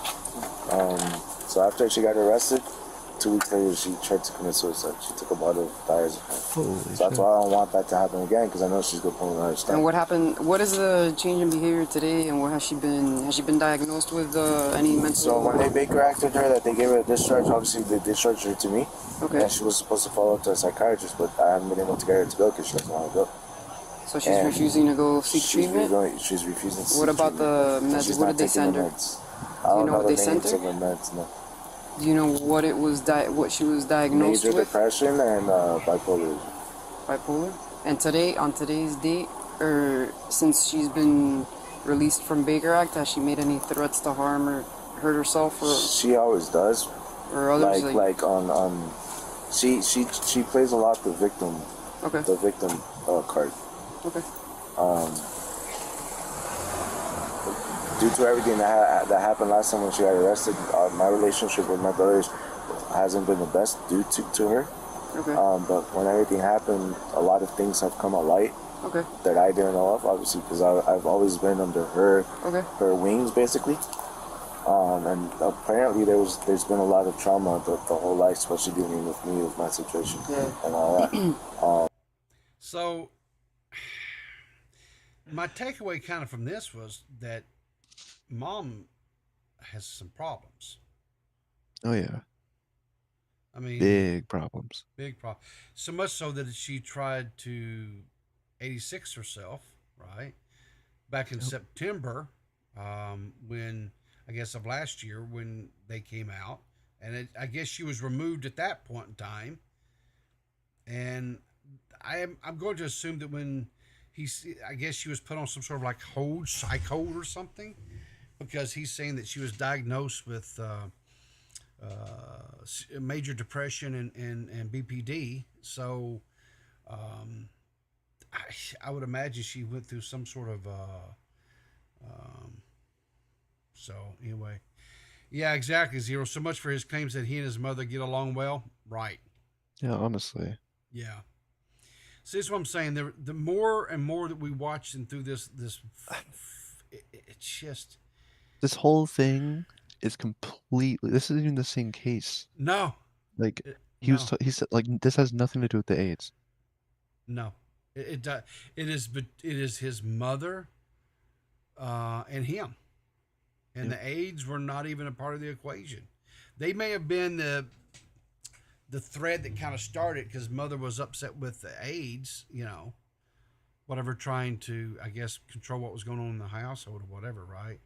So after she got arrested, 2 weeks later, she tried to commit suicide. She took a bottle of diazepam. So that's why I don't want that to happen again, because I know she's going to pull another stuff. And what happened? What is the change in behavior today, and what has she been? Has she been diagnosed with any mental? So when they Baker Acted her, that they gave her a discharge. Obviously, they discharged her to me. Okay. And she was supposed to follow up to a psychiatrist, but I haven't been able to get her to go because she doesn't want to go. So she's refusing to go seek treatment. She's refusing to. What about the meds? What did they send her? I don't know what they sent her? Meds, no. Do you know what it was? What she was diagnosed Major with? depression and bipolar. Bipolar. And today, on today's date, or since she's been released from Baker Act, has she made any threats to harm or hurt herself? Or she always does. Or others like on she plays a lot the victim. Okay. The victim card. Okay. Due to everything that happened last time when she got arrested, my relationship with my brothers hasn't been the best due to her. Okay. But when everything happened, a lot of things have come to light. Okay. That I didn't know of, obviously, because I've always been under her wings, basically. And apparently there's been a lot of trauma the whole life, especially dealing with me, with my situation, and all that. So my takeaway kind of from this was that Mom has some problems. Oh yeah. I mean, big problems. Big problem. So much so that she tried to 86 herself, right? Back in September, when I guess of last year when they came out, and I guess she was removed at that point in time. And I'm going to assume that when I guess she was put on some sort of like psych hold or something, because he's saying that she was diagnosed with major depression and BPD. So I would imagine she went through some sort of so anyway, yeah, exactly, Zero. So much for his claims that he and his mother get along well. Right. Yeah, honestly. Yeah. See, that's what I'm saying. The more and more that we watch and through this, it's just this whole thing is completely. This isn't even the same case. No. Like he said, like this has nothing to do with the AIDS. No, it is his mother, and him, and the AIDS were not even a part of the equation. They may have been the thread that kind of started because mother was upset with the AIDS, whatever, trying to, I guess, control what was going on in the household or whatever, right?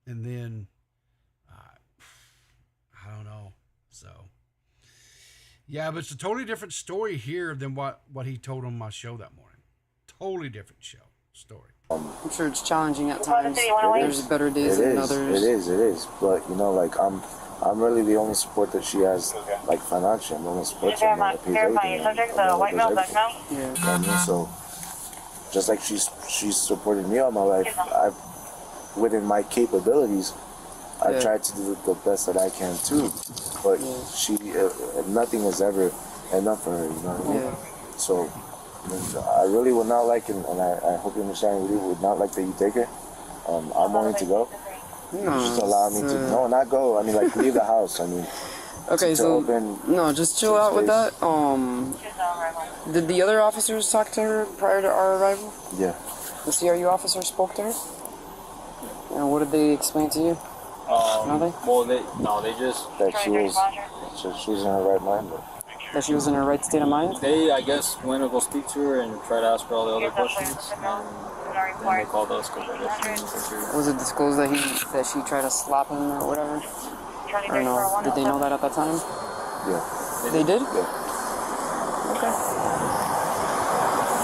And then I don't know. So yeah, but it's a totally different story here than what he told on my show that morning. Totally different story. I'm sure it's challenging at times. There's better days than others. It is. But like I'm I'm really the only support that she has, like financially. I'm the only support that pays everything. I'm the one that does everything. You know what I mean? So, just like she's supported me all my life, within my capabilities, I try to do the best that I can too. But nothing is ever enough for her, you know what I mean? So, I really would not like, and I hope you understand, really would not like that you take her. I'm willing to go. Just allow me to, not go, I mean, like, leave the house, I mean. Okay, so, no, just chill out with that. Did the other officers talk to her prior to our arrival? Yeah. The CRU officer spoke to her? And what did they explain to you? Nothing? Well, they just... That she was in her right mind, but... That she was in her right state of mind? They, I guess, went to go speak to her and try to ask her all the other questions. And they called us because I guess Was it disclosed that she tried to slap him or whatever? Or no? Did they know that at that time? Yeah. They did? Yeah. Okay.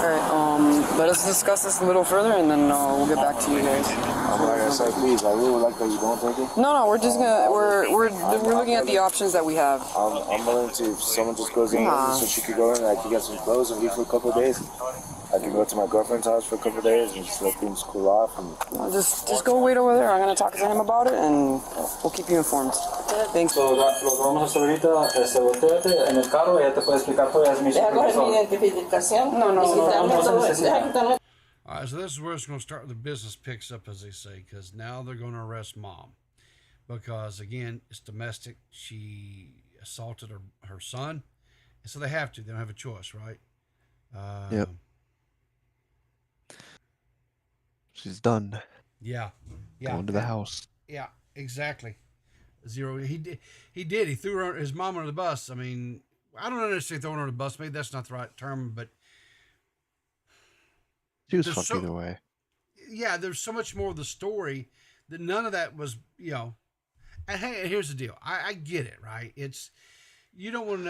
Alright, let us discuss this a little further and then we'll get back to you guys. Like I said, please, I really would like that you don't take it. No, we're just gonna, we're looking at the options that we have. I'm willing to, if someone just goes in so she could go in, I could get some clothes and leave for a couple of days. I can go to my girlfriend's house for a couple of days and just let things cool off. And just go wait over there. I'm gonna talk to him about it and we'll keep you informed. Thanks. So, lo que vamos a hacer ahorita es volteate en el carro y ella te puede explicar todas mis identificación. No. All right, so this is where it's going to start. The business picks up, as they say, because now they're going to arrest mom. Because, again, it's domestic. She assaulted her son. And so they have to. They don't have a choice, right? Yep. She's done. Yeah. Going to the house. Yeah, exactly. Zero. He did. He threw his mom under the bus. I mean, I don't necessarily throw her under the bus. Maybe that's not the right term, but she was fucked either way. Yeah, there's so much more of the story that none of that was, And hey, here's the deal. I get it, right? It's you don't want to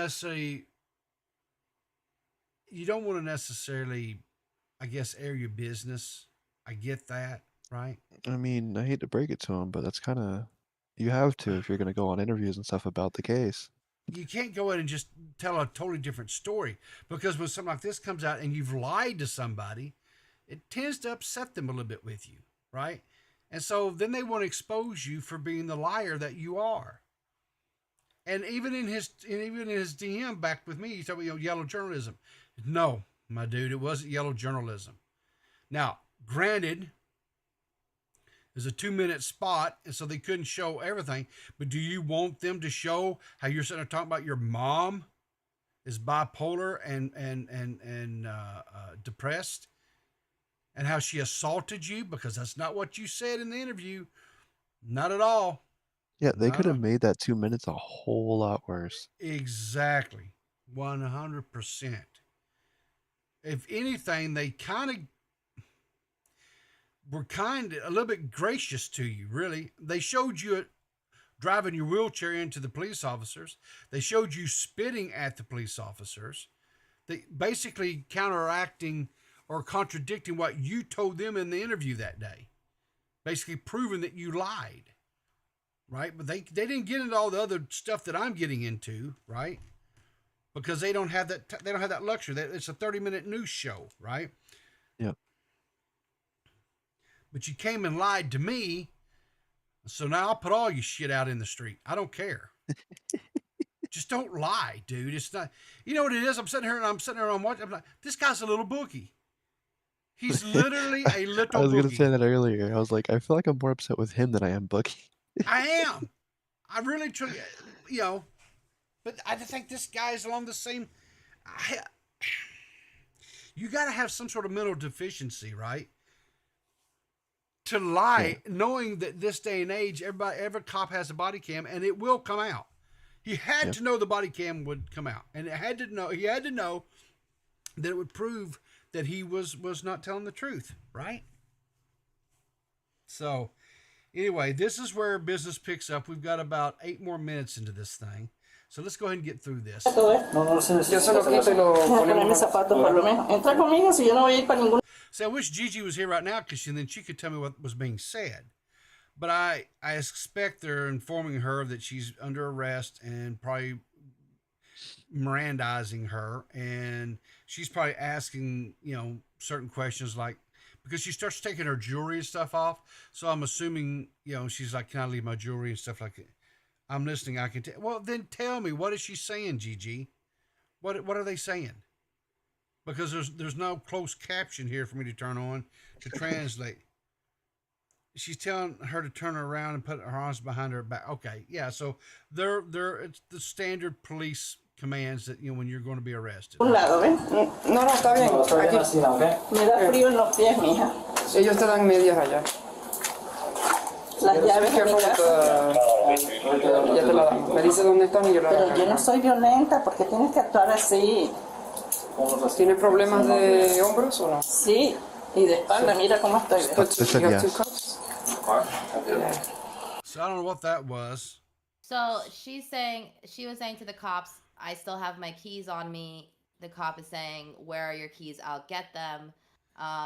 necessarily, I guess, air your business. I get that, right? I mean, I hate to break it to him, but that's kind of, you have to if you're going to go on interviews and stuff about the case. You can't go in and just tell a totally different story, because when something like this comes out and you've lied to somebody, it tends to upset them a little bit with you, right? And so then they want to expose you for being the liar that you are. And even in his DM back with me, he said, yellow journalism. No, my dude, it wasn't yellow journalism. Now, granted, there's a 2-minute spot, and so they couldn't show everything. But do you want them to show how you're sitting there talking about your mom is bipolar and depressed, and how she assaulted you? Because that's not what you said in the interview. Not at all. Yeah, they could have made that 2 minutes a whole lot worse. Exactly. 100%. If anything, they were a little bit gracious to you, really. They showed you driving your wheelchair into the police officers. They showed you spitting at the police officers. They basically counteracting or contradicting what you told them in the interview that day. Basically proving that you lied. Right? But they didn't get into all the other stuff that I'm getting into, right? Because they don't have that luxury. It's a 30-minute news show, right? Yep. But you came and lied to me, so now I'll put all your shit out in the street. I don't care. Just don't lie, dude. It's not. You know what it is? I'm sitting here and I'm watching. I'm like, this guy's a little bookie. He's literally a little bookie. I was going to say that earlier. I was like, I feel like I'm more upset with him than I am Bookie. I am. I really truly, but I think this guy is along the same. You got to have some sort of mental deficiency, right? To lie, knowing that this day and age, every cop has a body cam, and it will come out. He had to know the body cam would come out, and he had to know that it would prove that he was not telling the truth, right? So. Anyway, this is where business picks up. We've got about 8 more minutes into this thing. So let's go ahead and get through this. See, I wish Gigi was here right now because then she could tell me what was being said. But I expect they're informing her that she's under arrest and probably Mirandizing her, and she's probably asking, certain questions like, because she starts taking her jewelry and stuff off. So I'm assuming, she's like, can I leave my jewelry and stuff like that? I'm listening. I can tell. Well, then tell me, what is she saying, Gigi? What are they saying? Because there's no closed caption here for me to turn on to translate. She's telling her to turn around and put her arms behind her back. Okay, yeah. So they're it's the standard police commands that when you're going to be arrested. Un lado, ¿ven? No, está bien. Aquí. Me da frío en los pies, mija. Ellos te dan medias allá. Las llaves en mi casa. Ya te la dan. Me dice dónde están y yo la doy. Pero yo no soy violenta, porque tienes que actuar así. ¿Tienes problemas de hombros o no? Sí, y de espalda. Mira cómo estoy. So I don't know what that was. So she was saying to the cops, I still have my keys on me. The cop is saying, where are your keys? I'll get them.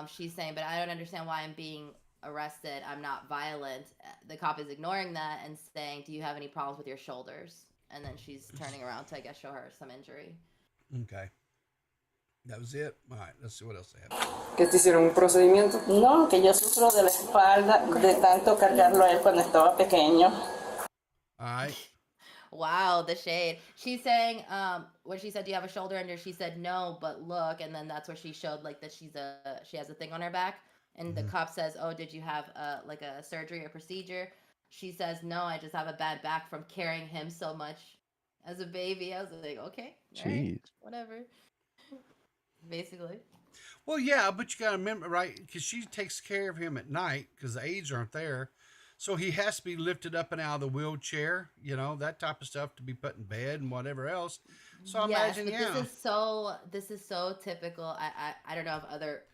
She's saying, but I don't understand why I'm being arrested. I'm not violent. The cop is ignoring that and saying, do you have any problems with your shoulders? And then she's turning around to, I guess, show her some injury. Okay. That was it. All right, let's see what else they have. ¿Qué te hicieron? ¿Un procedimiento? No, que yo sufro de la espalda de tanto cargarlo a él cuando estaba pequeño. All right. Wow, the shade. She's saying, when she said, do you have a shoulder injury? She said, no, but look. And then that's where she showed, like, that she has a thing on her back. And the cop says, oh, did you have, like, a surgery or procedure? She says, no, I just have a bad back from carrying him so much as a baby. I was like, okay, all right, whatever. Basically. Well, yeah, but you got to remember, right, because she takes care of him at night because the aides aren't there. So he has to be lifted up and out of the wheelchair, that type of stuff, to be put in bed and whatever else. So I imagine, yeah. This is so typical. I don't know if other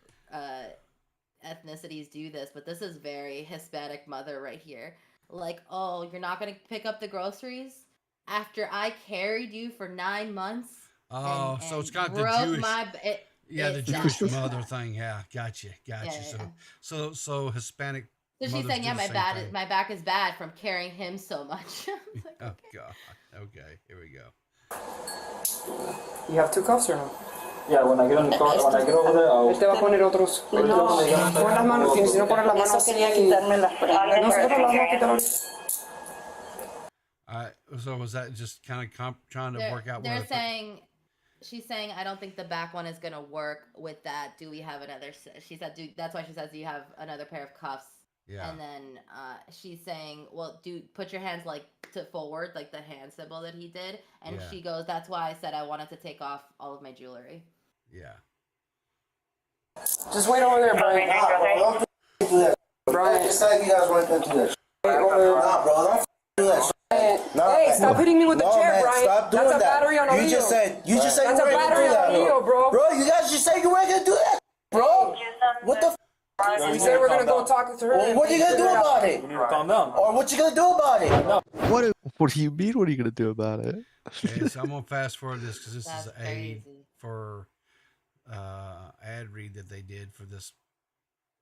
ethnicities do this, but this is very Hispanic mother right here. Like, oh, you're not going to pick up the groceries after I carried you for 9 months? Oh, so it's got the Jewish... the Jewish mother thing. Yeah, gotcha. Yeah. So Hispanic. So she's saying, yeah, my back is bad from carrying him so much. Like, oh God. Okay, here we go. You have 2 cuffs or no? Yeah, when I get on the car, when I get over there, I'll... Te va a poner otros. Pon las manos, si no pones las manos así. No se las vamos a quitar ahorita. So was that just kind of trying to work out? They're saying. She's saying, I don't think the back one is going to work with that. Do we have another? She said, that's why she says, do you have another pair of cuffs? Yeah. And then she's saying, well, put your hands like to forward, like the hand symbol that he did. And she goes, that's why I said I wanted to take off all of my jewelry. Yeah. Just wait over there, Brian. Don't do that. Brian, just like you guys want to do this. Nah, bro, don't do that. Hey, stop hitting me with the chair, man, Brian. Stop doing That's a battery on a wheel. You just said you That's weren't a battery gonna do on a wheel, that, bro. bro, you guys just said you weren't gonna do that, bro. What the? You said we're gonna go talk to her. Well, what are you gonna do about it? You need to calm down. Or what you gonna do about it? What do you mean? What are you gonna do about it? Okay, so I'm gonna fast forward this because this That's is crazy. for ad read that they did for this.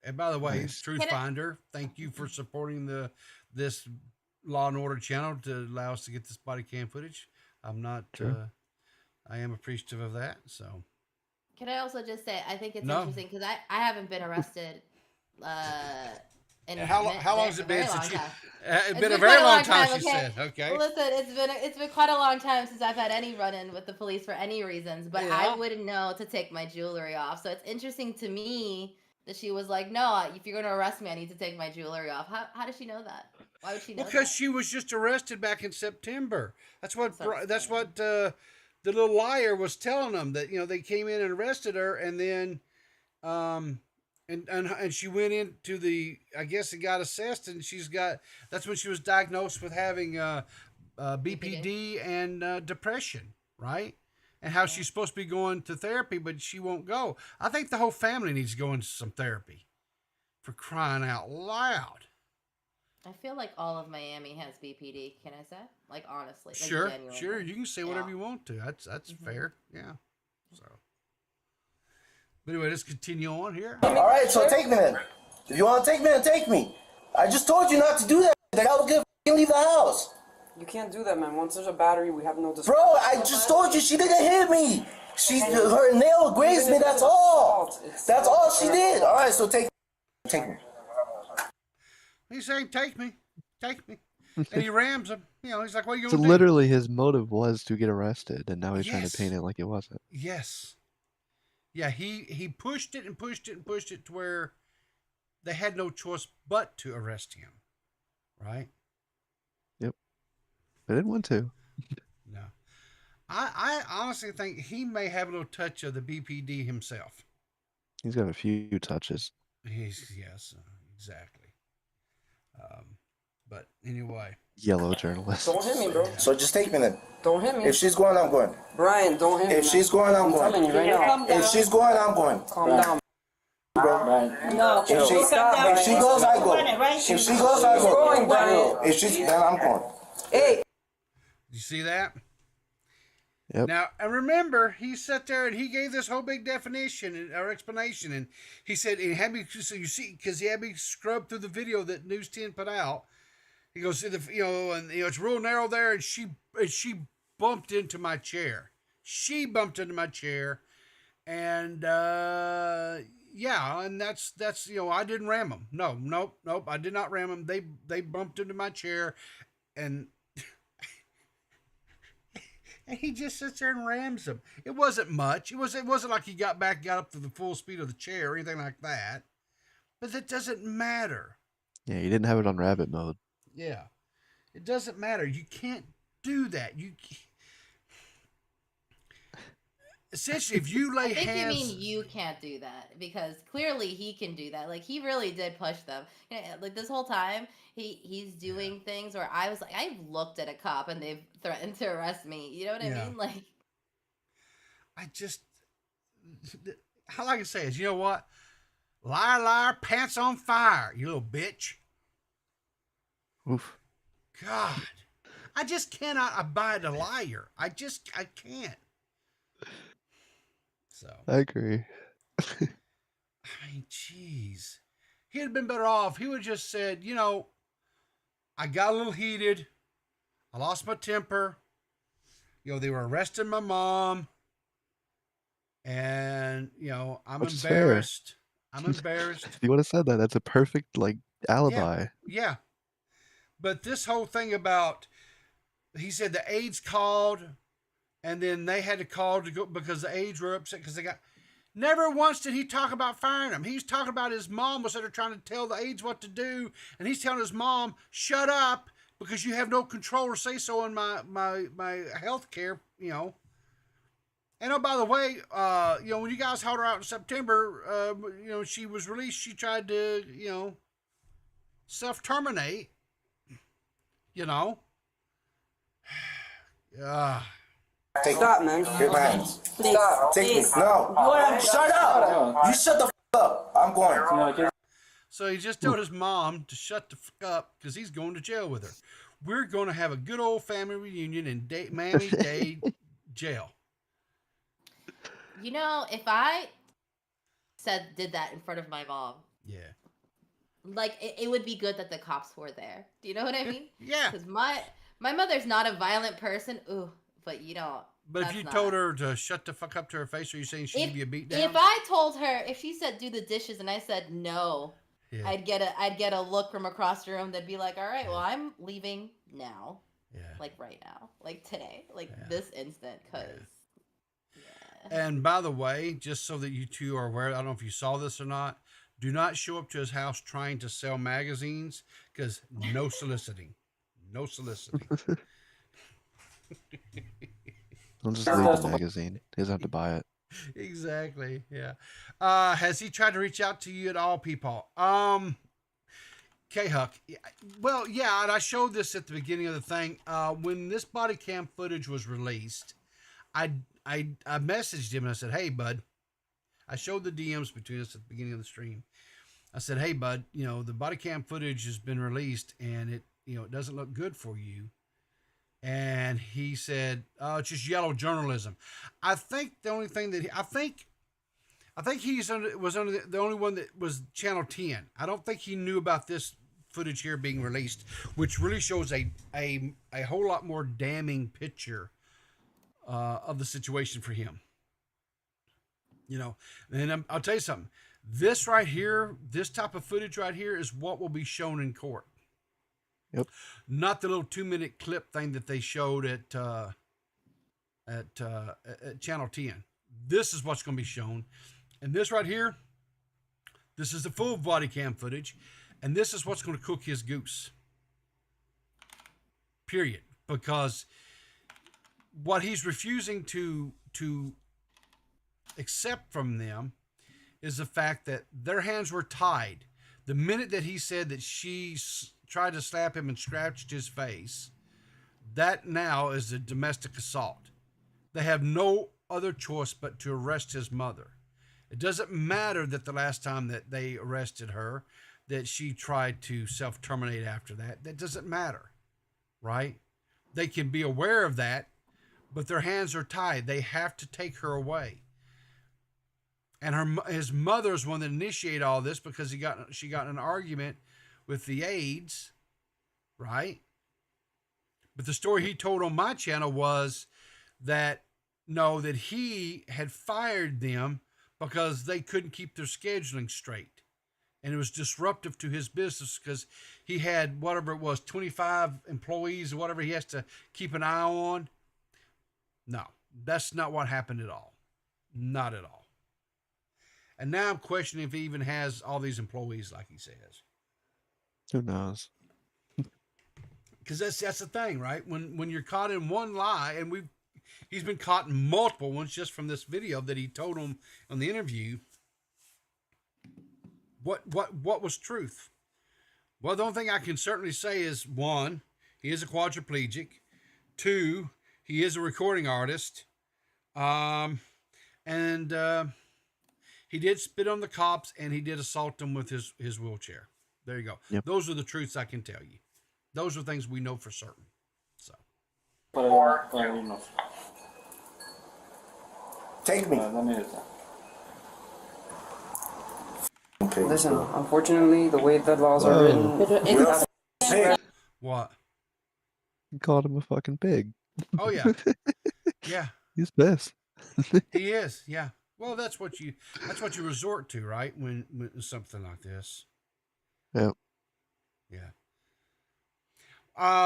And by the way, Truth Finder, thank you for supporting this Law and Order channel to allow us to get this body cam footage. I'm not. I am appreciative of that. So. Can I also just say I think it's interesting because I haven't been arrested. How long has it been since you? It's been a very long time. She said. Okay. Listen, it's been quite a long time since I've had any run-in with the police for any reasons, but I wouldn't know to take my jewelry off. So it's interesting to me that she was like, "No, if you're going to arrest me, I need to take my jewelry off." How does she know that? Why would she know? Because she was just arrested back in September. That's what the little liar was telling them, that they came in and arrested her, and then and she went into I guess it got assessed, and that's when she was diagnosed with having BPD and depression, right? And how she's supposed to be going to therapy, but she won't go. I think the whole family needs to go into some therapy, for crying out loud. I feel like all of Miami has BPD. Can I say? Like, honestly. Like, sure. genuinely. Sure. You can say whatever you want to. That's fair. Yeah. So. But anyway, let's continue on here. All right, so take me then. If you want to take me, then take me. I just told you not to do that. The guy was gonna leave the house. You can't do that, man. Once there's a battery, we have no discretion. Bro, I just told you she didn't hit me. Her nail grazed me. That's all. That's all she did. All right, so take me. He's saying, "Take me, take me," and he rams him. You know, he's like, "What are you So gonna do?" literally, his motive was to get arrested, and now he's trying to Yes. paint it like it wasn't. Yes. Yeah, he pushed it and pushed it and pushed it to where they had no choice but to arrest him. Right? Yep. They didn't want to. No. I honestly think he may have a little touch of the BPD himself. He's got a few touches. Yes, exactly. But anyway. Yellow journalist. Don't hit me, bro. So just take me then. Don't hit me. If she's going, I'm going. Brian, don't hit me. If she's going, I'm I'm telling you going. right now. If she's going, I'm going. Calm down. No, If she goes, I go. If she goes, I Going, Brian. go. If she's, then I'm going. Hey. You see that? Yep. Now, and remember, he sat there and he gave this whole big definition or explanation, and he said, "It had me." So you see, because he had me scrub through the video that News 10 put out. He goes, it's real narrow there, and she bumped into my chair. She bumped into my chair, and yeah, and that's I didn't ram them. Nope, I did not ram them. They bumped into my chair, and. And he just sits there and rams them. It wasn't much. It wasn't like he got up to the full speed of the chair or anything like that. But that doesn't matter. Yeah, he didn't have it on rabbit mode. Yeah. It doesn't matter. You can't do that. Essentially, if you lay I think hands... you mean you can't do that, because clearly he can do that. Like, he really did push them. Like, this whole time, he's doing things where I was like, I've looked at a cop and they've threatened to arrest me. You know what I mean? Like, all I can say is, you know what? Liar, liar, pants on fire, you little bitch. Oof. God. I just cannot abide a liar. I can't. So I agree. I mean, jeez. He'd have been better off. He would have just said, I got a little heated. I lost my temper. They were arresting my mom. And, I'm Which is embarrassed. fair. I'm embarrassed. If you would have said that, that's a perfect, alibi. Yeah. But this whole thing about, he said the aides called, and then they had to call to go because the aides were upset because they got. Never once did he talk about firing him. He's talking about his mom was there trying to tell the aides what to do, and he's telling his mom, "Shut up, because you have no control or say so in my health care." And by the way, when you guys hauled her out in September, she was released. She tried to, self-terminate. Stop, man. Get my hands. Stop. Take me. No. Shut up. You shut the up. I'm going. So he just told his mom to shut the fuck up because he's going to jail with her. We're going to have a good old family reunion in Miami-Dade jail. If I did that in front of my mom. Yeah. Like, it would be good that the cops were there. Do you know what I mean? Yeah. Because my mother's not a violent person. Ooh, but But if you told her to shut the fuck up to her face, are you saying she'd give you a beat down? If I told her, if she said do the dishes and I said no, I'd get a look from across the room that'd be like, all right, well, I'm leaving now. Yeah. Like right now. Like today. Like this instant. Because. And by the way, just so that you two are aware, I don't know if you saw this or not, do not show up to his house trying to sell magazines, because no soliciting. No soliciting. I'll just leave the magazine. He doesn't have to buy it. Exactly. Yeah. Has he tried to reach out to you at all, people? K-Huck. Well, yeah, and I showed this at the beginning of the thing. When this body cam footage was released, I messaged him and I said, "Hey, bud." I showed the DMs between us at the beginning of the stream. I said, "Hey, bud, the body cam footage has been released and it doesn't look good for you." And he said, "Oh, it's just yellow journalism." I think the only thing that I think he was under the only one that was Channel 10. I don't think he knew about this footage here being released, which really shows a whole lot more damning picture of the situation for him. You know, and I'll tell you something. This right here, this type of footage right here, is what will be shown in court. Yep. Not the little 2-minute clip thing that they showed at Channel 10. This is what's going to be shown, and this right here, this is the full body cam footage, and this is what's going to cook his goose. Period. Because what he's refusing to accept from them is the fact that their hands were tied. The minute that he said that she tried to slap him and scratched his face, that now is a domestic assault. They have no other choice but to arrest his mother. It doesn't matter that the last time that they arrested her, that she tried to self-terminate after that. That doesn't matter, right? They can be aware of that, but their hands are tied. They have to take her away. And his mother's one that initiated all this because she got in an argument with the aides, right? But the story he told on my channel was that that he had fired them because they couldn't keep their scheduling straight. And it was disruptive to his business because he had whatever it was, 25 employees or whatever he has to keep an eye on. No, that's not what happened at all. Not at all. And now I'm questioning if he even has all these employees like he says. Who knows? Because that's the thing, right? When you're caught in one lie, and he's been caught in multiple ones just from this video that he told him on the interview. What was truth? Well, the only thing I can certainly say is, 1, he is a quadriplegic. 2, he is a recording artist. He did spit on the cops, and he did assault them with his wheelchair. There you go. Yep. Those are the truths I can tell you. Those are things we know for certain. So. Take me. Okay, listen, unfortunately, the way the laws are written... What? You called him a fucking pig. Oh, yeah. Yeah. He's pissed. He is, yeah. Well, that's what you resort to, right? When something like this. Yep. Yeah.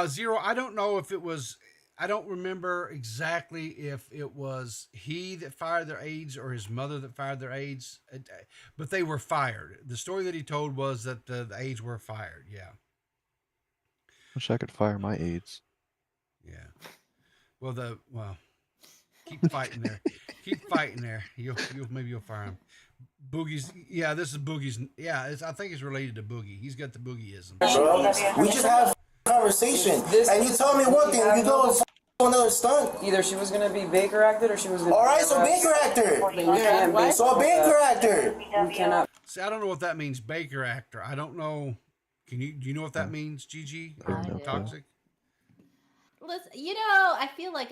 Zero, I don't know if it was, I don't remember exactly if it was he that fired their aides or his mother that fired their aides, but they were fired. The story that he told was that the aides were fired. Yeah. Wish I could fire my aides. Yeah. Well, keep fighting there. Keep fighting there. Maybe you'll fire him. Boogie's, yeah, this is Boogie's. Yeah, I think it's related to Boogie. He's got the Boogieism. We just have a conversation, and you told me one thing, you go another stunt. Either she was gonna be Baker acted, or she was gonna. All right, so Baker actor. So a Baker actor. We cannot. See, I don't know what that means. Baker actor. I don't know. Do you know what that means, Gigi? Toxic. Listen, I feel like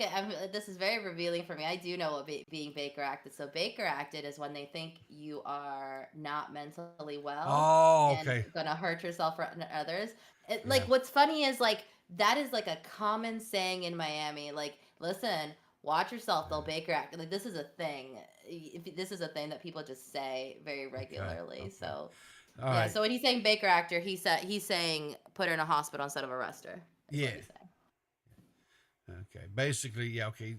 this is very revealing for me. I do know what being Baker acted. So Baker acted is when they think you are not mentally well. Oh, okay. And gonna hurt yourself or others. Like, what's funny is that is like a common saying in Miami. Like, listen, watch yourself. They'll Baker act. Like, this is a thing. This is a thing that people just say very regularly. Okay. So, all right. So when he's saying Baker actor, he's saying put her in a hospital instead of arrest her. Yeah. Okay. Basically, yeah. Okay.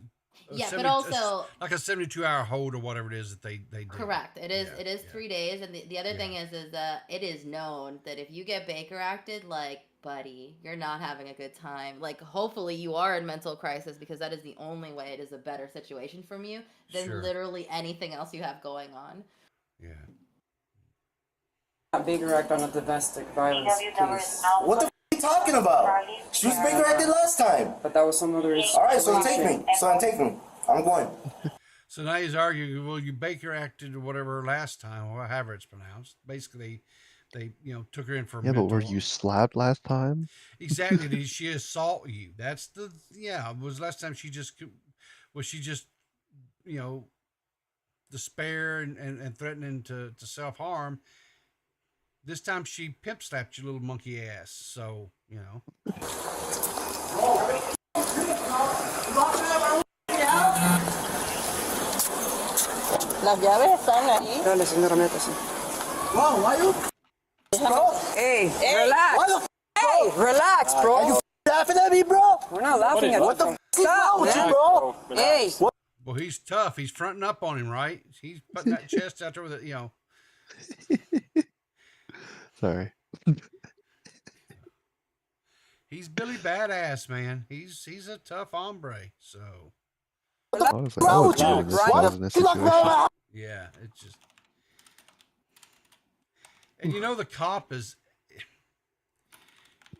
Yeah, but also like a 72-hour hold or whatever it is that they do. Correct. It is. Yeah, it is 3 days, and the other thing is it is known that if you get Baker acted, like, buddy, you're not having a good time. Like, hopefully you are in mental crisis, because that is the only way it is a better situation from you than literally anything else you have going on. Yeah. Baker act on a domestic violence case. What the f are you talking about? She was Baker acted last time. But that was some other. All right, so take me. I'm going. So now he's arguing, well, you Baker acted or whatever last time, or however it's pronounced. Basically, they took her in for. Yeah, but were you slapped last time? Exactly. Did she assault you? That's was last time she just despair and threatening to self-harm. This time she pimp slapped your little monkey ass. So, you know. Las llaves están ahí. Dale, señora, métase. Wow, why you? Bro. Hey, relax. Hey, relax, bro. Are you laughing at me, bro? We're not laughing at you. What the f is wrong with you, bro? Hey. Well, he's tough. He's fronting up on him, right? He's putting that chest out there with it, you know. Sorry. He's Billy Badass, man. He's a tough hombre. So. Honestly, I would do this if I was in this situation. Yeah, it's just. And you know, the cop is.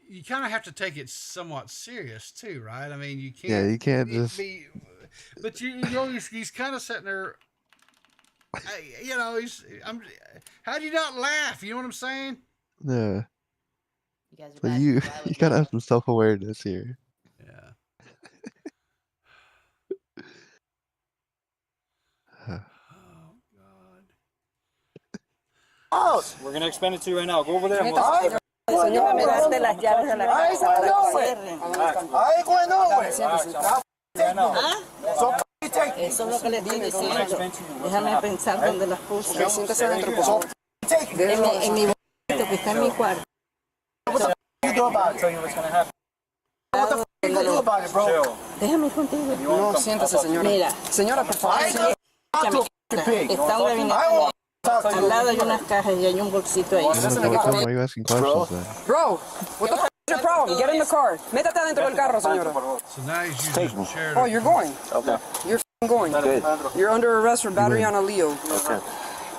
You kind of have to take it somewhat serious too, right? I mean, you can't. Yeah, you can't just. But you know, he's kind of sitting there. You know, how do you not laugh? You know what I'm saying? Yeah. You guys are So bad. you gotta have some self-awareness here. Yeah. We're gonna expend it to you right now. Go over there. And Señora, me daste las llaves de la casa para que cierren. I ain't going nowhere. Eso es lo que le estoy diciendo. Déjame pensar dónde las puse. Siéntase adentro, por favor. En mi bolsito que está en mi cuarto. Déjame ir contigo. No, siéntase, señora. Mira. Señora, por favor. Está un gabinete. Al lado hay unas cajas y hay un bolsito ahí. Why are you asking questions then? Bro, what the f is your problem? Get in the car. Métate adentro del carro, señora. So now he's using the chair. Oh, you're going? Okay. You're f***ing going. You're under arrest for battery on a Leo. Okay.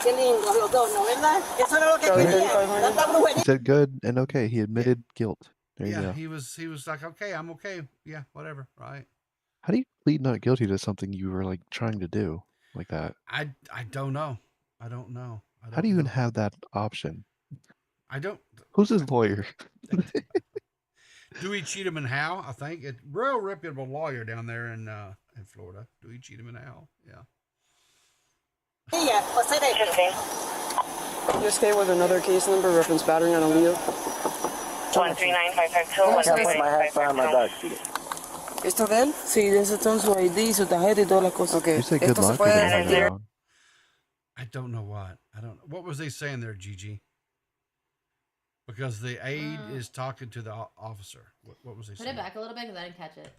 Qué lindo los dos, ¿no verdad? Eso era lo que quería. Tanta brujería. He said good and okay. He admitted guilt. There you Yeah, go. he was like, okay, I'm okay. Yeah, whatever, right? How do you plead not guilty to something you were like trying to do like that? I don't know. I don't know. How do you even have that option? I don't. Who's his lawyer? Dewey Cheatham and Howe, I think. A real reputable lawyer down there in Florida. Dewey Cheatham and Howe, yeah. This case was another case number, reference battery on a Leo. 139552. ¿Esto de él? Sí, de eso son su ID, su tarjeta y todas las cosas. You said good luck. You're gonna have it wrong. I don't know what. I don't know. What was they saying there, Gigi? Because the aide is talking to the officer. What was they Put saying? it back a little bit because I didn't catch it.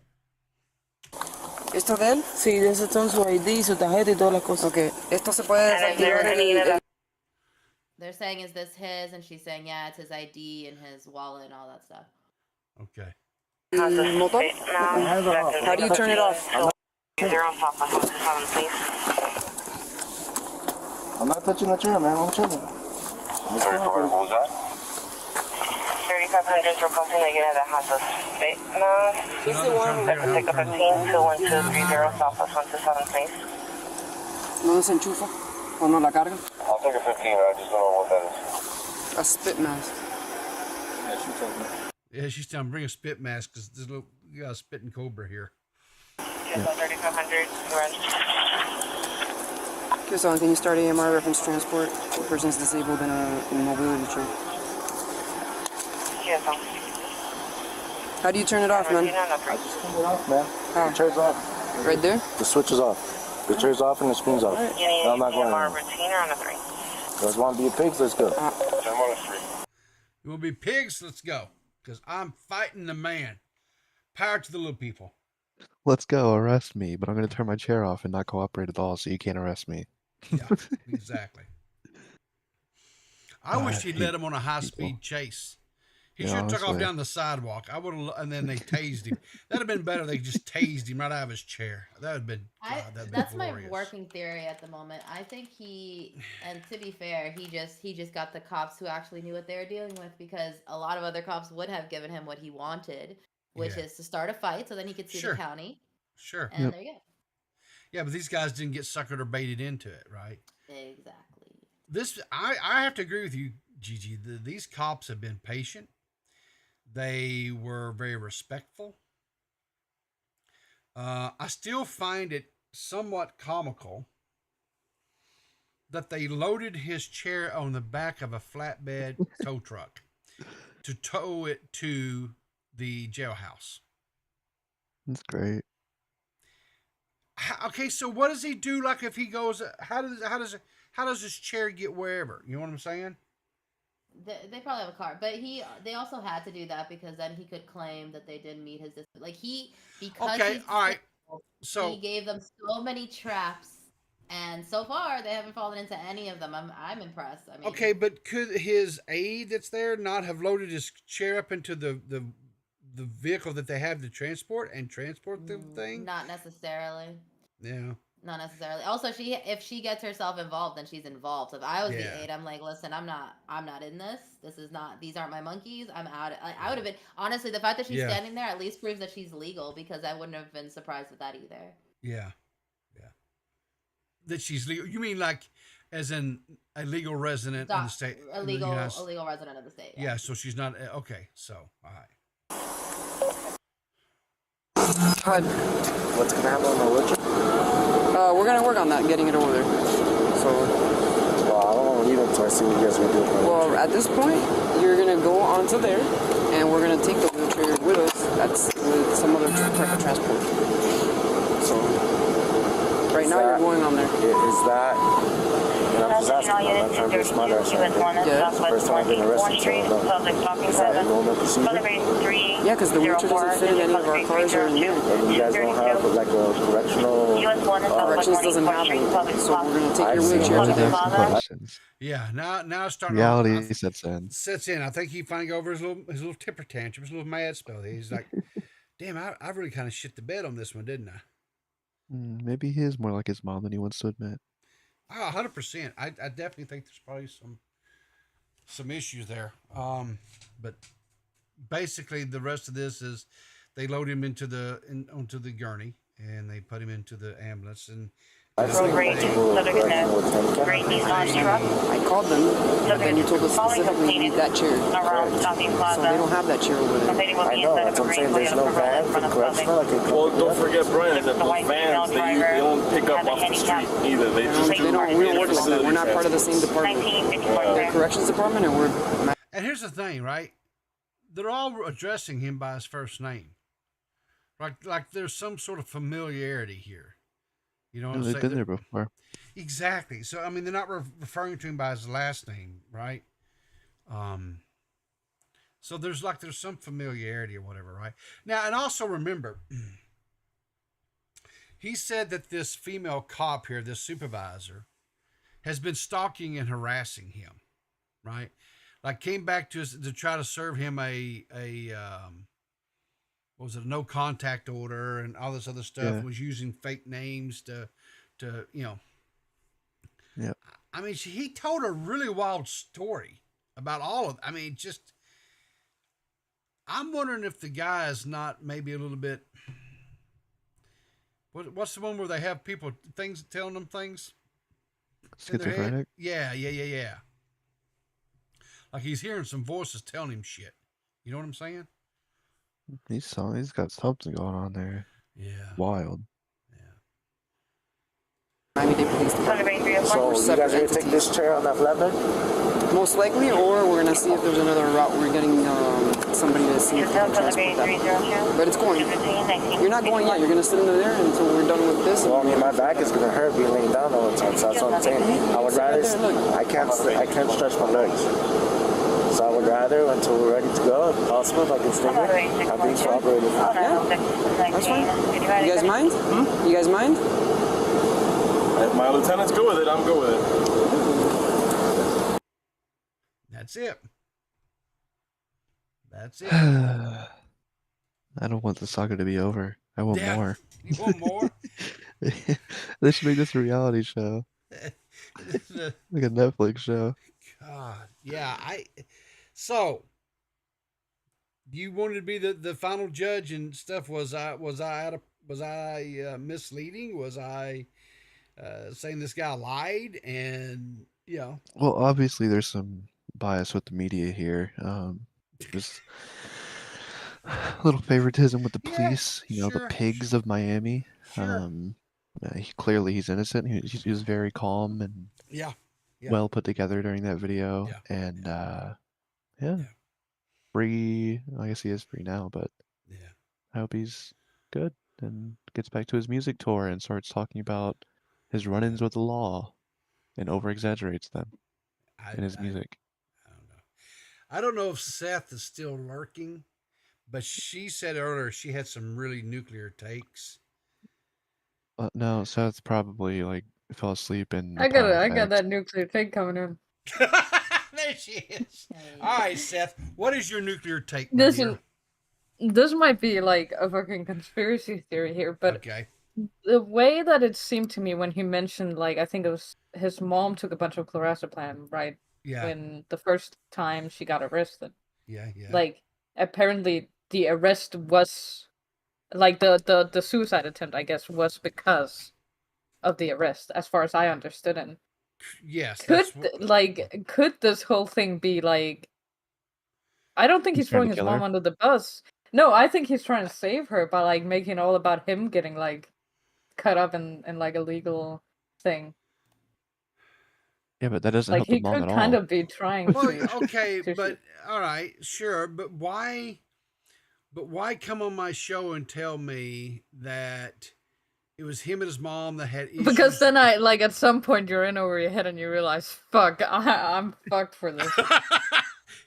¿Esto de él? Sí, de eso son su ID, su tarjeta y todas las cosas. Ok. Esto se puede desactivar el... They're saying, is this his? And she's saying, yeah, it's his ID and his wallet and all that stuff. Okay. motor? How do you turn it off? I'm not touching the chair, man. I'm chilling. Sorry, what was that? 3500 requesting negative at Hassas. Take a 15 21230 Southwest 127, please. ¿No se enchufa? ¿O no la carga? I'll take a 15, I just don't know what that is. A spit mask. Yeah, she told me. Yeah, she's telling me bring a spit mask because there's a little, you got a spitting cobra here. Yes, 3500, Accusation, can you start AMR reference transport? The person's disabled in a mobility chair. Yes, How do you turn it off, man? I just turned it off, man. How? The chair's off. Right there? The switch is off. The chair's off and the screen's off. You need No, I'm not going AMR anywhere. routine or on a 3? You guys want to be pigs? Let's go. I'm on a 3. You want to be pigs? Let's go. Because I'm fighting the man. Power to the little people. Let's go. Arrest me. But I'm going to turn my chair off and not cooperate at all, so you can't arrest me. Yeah, exactly. I wish he'd let him on a high-speed chase. He Yeah, should have took off honestly. down the sidewalk. I would have, and then they tased him. That'd have been better. They just tased him right out of his chair. That would have been. That'd That's been my glorious. working theory at the moment. I think and to be fair, he just got the cops who actually knew what they were dealing with, because a lot of other cops would have given him what he wanted, which Yeah. is to start a fight so then he could sue Sure. the county. Sure. And there you go. Yeah, but these guys didn't get suckered or baited into it, right? Exactly. I have to agree with you, Gigi. These cops have been patient. They were very respectful. I still find it somewhat comical that they loaded his chair on the back of a flatbed tow truck to tow it to the jailhouse. That's great. Okay, so what does he do? Like if he goes, how does his chair get wherever? You know what I'm saying? They probably have a car, but they also had to do that because then he could claim that they didn't meet his because okay, all right. So he gave them so many traps, and so far they haven't fallen into any of them. I'm impressed. I mean, okay, but could his aide that's there not have loaded his chair up into the vehicle that they have to transport the thing? Not necessarily. Yeah. Not necessarily. Also, if she gets herself involved, then she's involved. So if I was the aide, I'm like, listen, I'm not in this. This is not. These aren't my monkeys. I'm out. I would have been honestly. The fact that she's standing there at least proves that she's legal because I wouldn't have been surprised with that either. Yeah. That she's legal. You mean like, as in a legal resident in the state? A legal resident of the state. Yeah. So she's not. Okay. So all right. What's gonna happen on the wheelchair? We're gonna work on that, getting it over there. So. Well, I don't want to leave until I see what you guys are doing. Well, at this point, you're gonna go onto there, and we're gonna take the wheelchair with us. That's with some other type of transport. So. Right now, you're going on there. Is that? And I'm just asking. I'm not trying to be smart or something. Yeah. First time I've been arrested, so I don't know. Is that a normal procedure? Yeah, because the wheelchair doesn't fit in any of our cars or in here. And you guys don't have like a correctional... Corrections doesn't have it, so we're going to take your wheelchair to them. Yeah, now it's starting. Reality sets in. Sets in. I think he finally got over his little temper tantrum, his little mad spell. He's like, damn, I really kind of shit the bed on this one, didn't I? Maybe he is more like his mom than he wants to admit. 100%. I definitely think there's probably some issues there. But basically the rest of this is they load him onto the gurney and they put him into the ambulance and I called them, but then you told us specifically you need that chair. So they don't have that chair over there. I know, that's what I'm saying. There's no van for correctional. Well, don't forget, Brian, that those vans, they don't pick up off the street either. We don't work like that. We're not part of the same department. They're corrections department, and we're... And here's the thing, right? They're all addressing him by his first name. Like there's some sort of familiarity here. You know what I'm saying? They've been there before. Exactly. So, I mean, they're not referring to him by his last name, right? So there's some familiarity or whatever, right? Now, and also remember, he said that this female cop here, this supervisor, has been stalking and harassing him, right? Like came back to try to serve him a what was it, a no contact order and all this other stuff. Yeah. Was using fake names to you know. Yeah. I mean, he told a really wild story about all of. I mean, just. I'm wondering if the guy is not maybe a little bit. What's the one where they have people telling them things? Schizophrenic? Yeah. Like he's hearing some voices telling him shit. You know what I'm saying? He's got something going on there. Yeah. Wild. Miami-Dade Police. So you guys are going to take this chair on that flatbed? Most likely, or we're going to see if there's another route. We're getting somebody to see if we can transport that. But it's going. You're not going yet. You're going to sit in there until we're done with this. Well, I mean, my back is going to hurt being laying down all the time. So that's what I'm saying. I would rather... I can't stretch my legs. So I would rather, until we're ready to go, if possible, if I can stay here, I'm being cooperative. Yeah, that's fine. You guys mind? You guys mind? If my lieutenant's good with it, I'm good with it. That's it. I don't want the saga to be over. I want more. You want more? They should make this a reality show. Like a Netflix show. God, yeah. So you wanted to be the final judge and stuff. Was I misleading? Was I saying this guy lied? And Well, obviously there's some bias with the media here. Just a little favoritism with the police. The pigs of Miami. Sure. Clearly he's innocent. He was very calm and Yeah. well put together during that video. And yeah. Free. I guess he is free now, but I hope he's good and gets back to his music tour and starts talking about his run-ins with the law and over-exaggerates them in his music. I don't know if Seth is still lurking, but she said earlier she had some really nuclear takes. No, Seth probably fell asleep in the I pile of got eggs. that nuclear take coming in. There she is. All right, Seth, what is your nuclear take? my Listen, dear? this might be like a fucking conspiracy theory here, but Okay. the way that it seemed to me when he mentioned, like, I think it was his mom took a bunch of chlorazepam, right? Yeah. When the first time she got arrested. Yeah. Like, apparently the arrest was, like, the suicide attempt, I guess, was because of the arrest, as far as I understood it. Yes. Could this whole thing be, like, I don't think he's trying throwing to his kill mom her? under the bus. No, I think he's trying to save her by, like, making it all about him getting, like, cut up in like a legal thing. Yeah, but that doesn't Like, help the he mom could at kind all. of be trying Well, to. okay, to but all right, sure, but why? But why come on my show and tell me that it was him and his mom that had issues? Because then at some point you're in over your head and you realize, fuck, I'm fucked for this.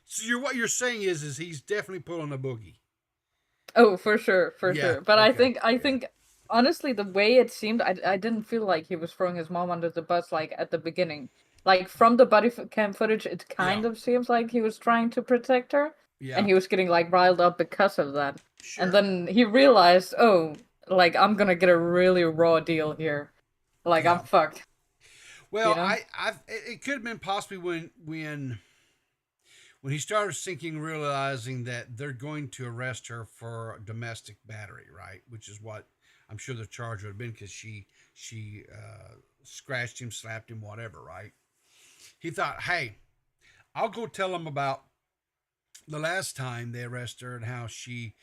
So what you're saying is he's definitely pulling a boogie. Oh, for sure. Yeah, But okay. I think honestly, the way it seemed, I didn't feel like he was throwing his mom under the bus like at the beginning. Like from the body cam footage, it kind of seems like he was trying to protect her, Yeah. and he was getting like riled up because of that. Sure. And then he realized, oh, like I'm gonna get a really raw deal here. Like I'm fucked. Well, You know? it could have been possibly when he started sinking, realizing that they're going to arrest her for domestic battery, right? Which is what I'm sure the charge would have been, because she scratched him, slapped him, whatever, right? He thought, hey, I'll go tell them about the last time they arrested her and how she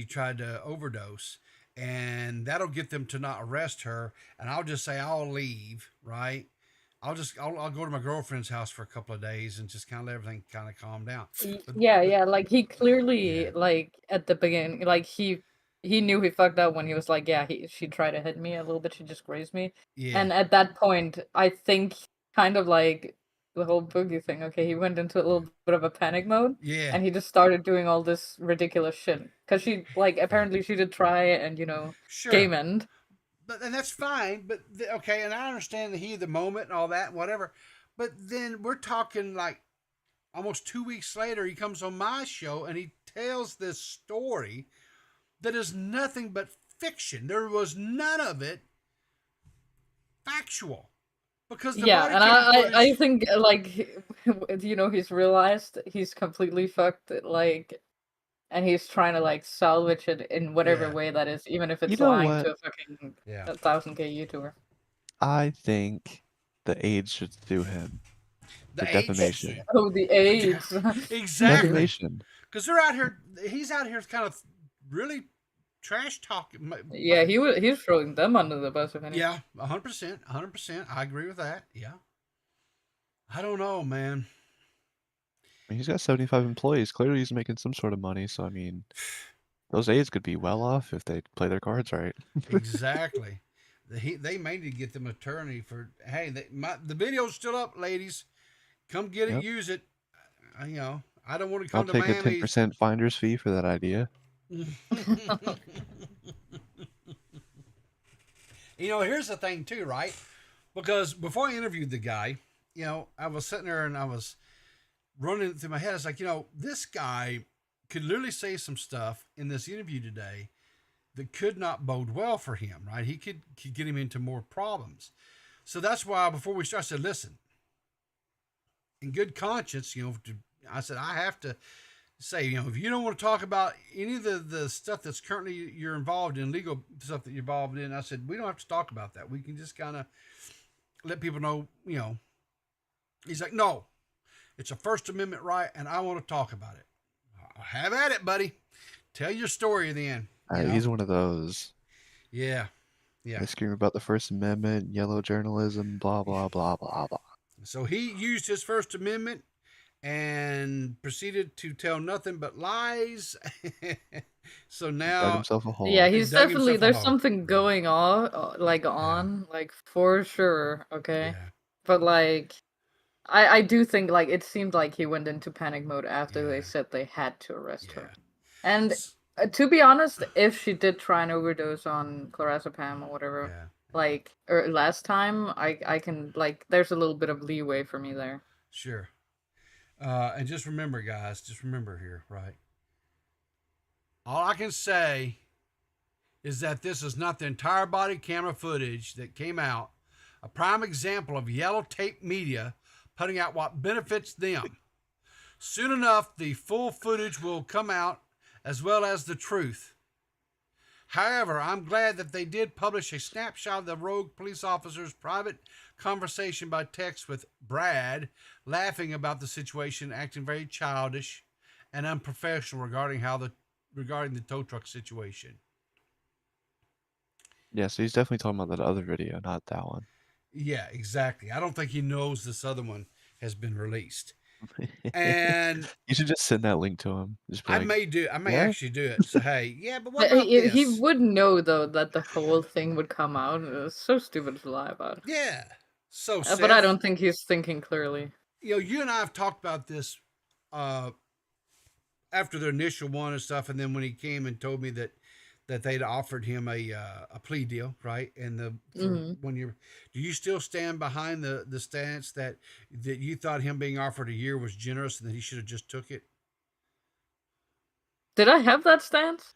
tried to overdose, and that'll get them to not arrest her, and I'll just say I'll leave, right? I'll go to my girlfriend's house for a couple of days and just kind of let everything kind of calm down. Yeah, like he clearly like at the beginning, like he knew he fucked up when he was like, yeah, she tried to hit me a little bit, she just grazed me. Yeah. And at that point, I think kind of like the whole boogie thing, okay, he went into a little bit of a panic mode. Yeah. And he just started doing all this ridiculous shit. Because she, like, apparently she did try and, Sure. game end. And that's fine, but okay, and I understand the heat of the moment and all that, whatever. But then we're talking like almost 2 weeks later, he comes on my show and he tells this story that is nothing but fiction. There was none of it factual. Because the Yeah, body and cam I footage- think, like, he's realized he's completely fucked, like, and he's trying to, like, salvage it in whatever Yeah. way that is, even if it's You know lying what? to a fucking Yeah. 1,000K YouTuber. I think the AIDS should sue him The for AIDS defamation. Oh, the AIDS. Exactly. Defamation. Because they're out here, he's out here kind of really trash talking. Yeah, he's throwing them under the bus, if anything. Yeah, 100%. I agree with that. Yeah. I don't know, man. I mean, he's got 75 employees. Clearly, he's making some sort of money. So, I mean, those aides could be well off if they play their cards right. Exactly. They may need to get them an attorney for, hey, the video's still up, ladies. Come get it, Yep. use it. I don't want to I'll come to take a Miami. 10% finder's fee for that idea. Here's the thing too, right? Because before I interviewed the guy, I was sitting there and I was running through my head. I was like, this guy could literally say some stuff in this interview today that could not bode well for him, right? He could get him into more problems. So that's why before we started, I said, listen, in good conscience, I said, I have to say, if you don't want to talk about any of the stuff that's currently you're involved in, legal stuff that you're involved in, I said, we don't have to talk about that. We can just kind of let people know, He's like, no, it's a First Amendment right, and I want to talk about it. Have at it, buddy. Tell your story then. He's one of those. Yeah. Yeah. They scream about the First Amendment, yellow journalism, blah blah blah blah blah. So he used his First Amendment and proceeded to tell nothing but lies. So now Dug himself a hole. Yeah, he he's dug definitely himself a there's hole. something going on, like for sure. Okay, but like. I do think like it seemed like he went into panic mode after they said they had to arrest her. And to be honest, if she did try and overdose on clorazepam or whatever, like last time, I can like there's a little bit of leeway for me there. Sure. And just remember, guys, just remember here, right? All I can say is that this is not the entire body camera footage that came out. A prime example of yellow tape media putting out what benefits them. Soon enough, the full footage will come out as well as the truth. However, I'm glad that they did publish a snapshot of the rogue police officer's private conversation by text with Brad, laughing about the situation, acting very childish and unprofessional regarding the tow truck situation. Yeah, so he's definitely talking about that other video, not that one. Yeah, exactly. I don't think he knows this other one has been released. And you should just send that link to him. Just be I like, may "Yeah?" actually do it. So hey, yeah, but what But about this? he would know though that the whole thing would come out. It's so stupid to lie about it. Yeah. So But I Seth, don't think he's thinking clearly. You know, you and I have talked about this after the initial one and stuff, and then when he came and told me that they'd offered him a plea deal, right? And when do you still stand behind the stance that you thought him being offered a year was generous and that he should have just took it? Did I have that stance?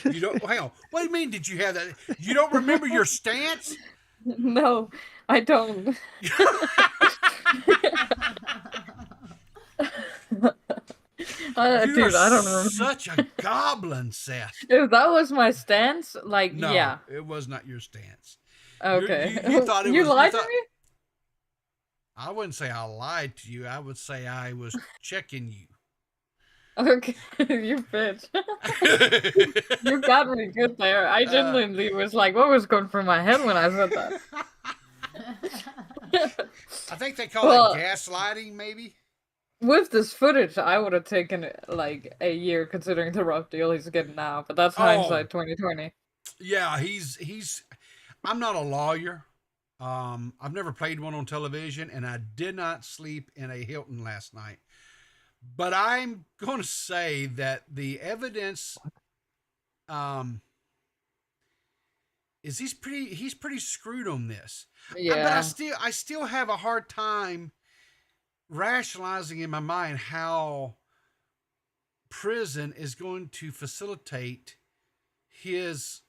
You don't. Hang on. What do you mean? Did you have that? You don't remember your stance? No, I don't. Dude, I don't remember. Such a goblin, Seth. If that was my stance, like, No, yeah. it was not your stance. Okay. You thought it was. You lied thought, to me? I wouldn't say I lied to you. I would say I was checking you. Okay, you bitch. You got me good there. I genuinely was like, what was going through my head when I said that? I think they call it gaslighting, maybe. With this footage, I would have taken like a year considering the rough deal he's getting now, but that's hindsight 2020. Yeah, he's I'm not a lawyer. I've never played one on television, and I did not sleep in a Hilton last night. But I'm going to say that the evidence is he's pretty screwed on this. Yeah. But I still have a hard time rationalizing in my mind how prison is going to facilitate his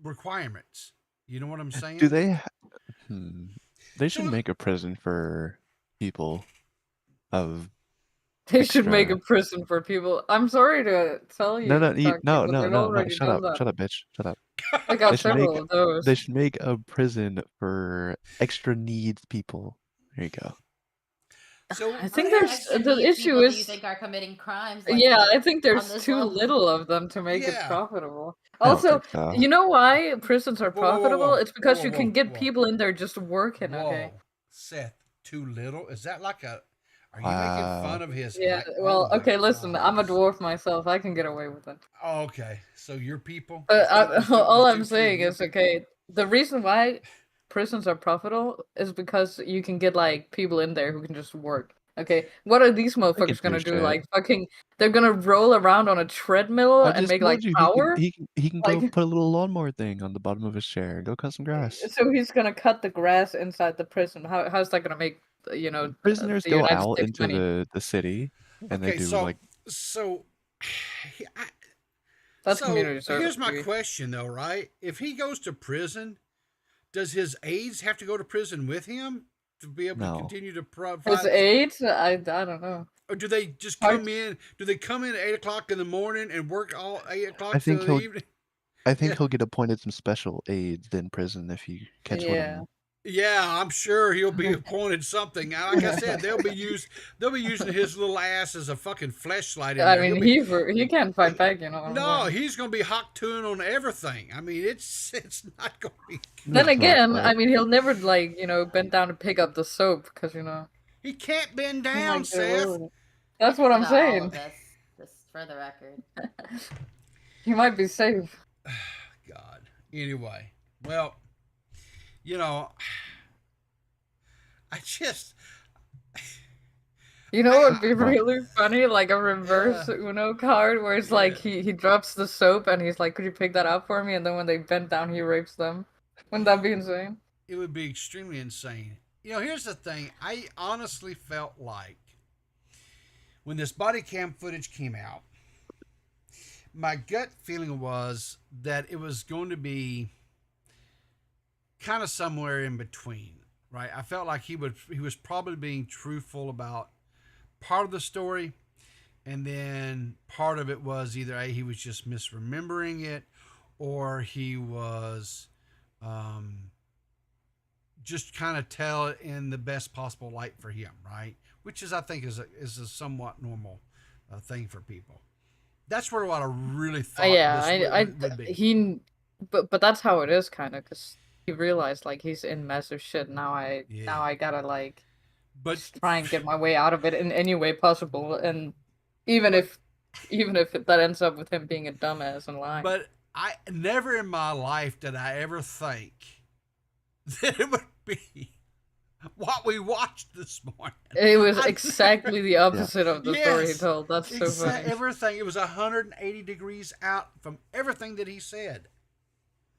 requirements. You know what I'm saying? Do they? They should make a prison for people of. They should make a prison for people. I'm sorry to tell you. No, Shut shut up, bitch, shut up. I got several of those. They should make a prison for extra needs people. There you go. So I think there's the issue is. You think are committing crimes? Yeah, I think there's too level? little of them to make it profitable. I don't Also, think so. you know why prisons are profitable? whoa, It's because whoa, you can whoa, get whoa. people in there just working. Okay. Whoa, Seth, too little? Is that like a? Are you making fun of his? Yeah. height? Well, Oh my okay. Listen, I'm a gosh. dwarf myself. I can get away with it. Oh, okay, so your people. But all I'm Just saying your is, okay, the reason why prisons are profitable is because you can get like people in there who can just work. Okay, what are these motherfuckers gonna do? shit. Like fucking, they're gonna roll around on a treadmill I and just make like told you power. he can Like- go put a little lawnmower thing on the bottom of his chair and go cut some grass. So he's gonna cut the grass inside the prison. How's that gonna make Prisoners the go United out States into money? the city and they Okay, do so like That's so community service. here's my baby. question, though, right? If he goes to prison, does his aides have to go to prison with him to be able to continue to provide? His aides? I don't know. Or do they just come in? Do they come in at 8 o'clock in the morning and work all 8 o'clock I think till the he'll evening? I think he'll get appointed some special aides in prison if you catch one of Yeah. them. Yeah, I'm sure he'll be appointed something. Like I said, they'll be using his little ass as a fucking fleshlight in I there. mean, he can't fight back, you know what I'm No, saying? he's gonna be hot tuned on everything. I mean, it's not gonna be. Then again, I mean, he'll never like, you know, bend down to pick up the soap because, you know, he can't bend he down, might get Seth. away with it. That's what I'm About all saying. of this, just for the record. He might be safe. God. Anyway, well, you know, I just. You know what would be really funny? Like a reverse Uno card where it's like he drops the soap and he's like, could you pick that up for me? And then when they bend down, he rapes them. Wouldn't that be insane? It would be extremely insane. You know, here's the thing. I honestly felt like when this body cam footage came out, my gut feeling was that it was going to be kind of somewhere in between, right? I felt like he was probably being truthful about part of the story, and then part of it was either he was just misremembering it, or he was just kind of tell it in the best possible light for him, right? Which is, I think, is a somewhat normal thing for people. That's where what I really thought. Would be. But that's how it is, kind of, because he realized like he's in massive shit. Now I gotta like. But try and get my way out of it in any way possible, and even if that ends up with him being a dumbass and lying. But I never in my life did I ever think that it would be what we watched this morning. It was exactly the opposite of the story he told. That's so funny. Everything. It was 180 degrees out from everything that he said.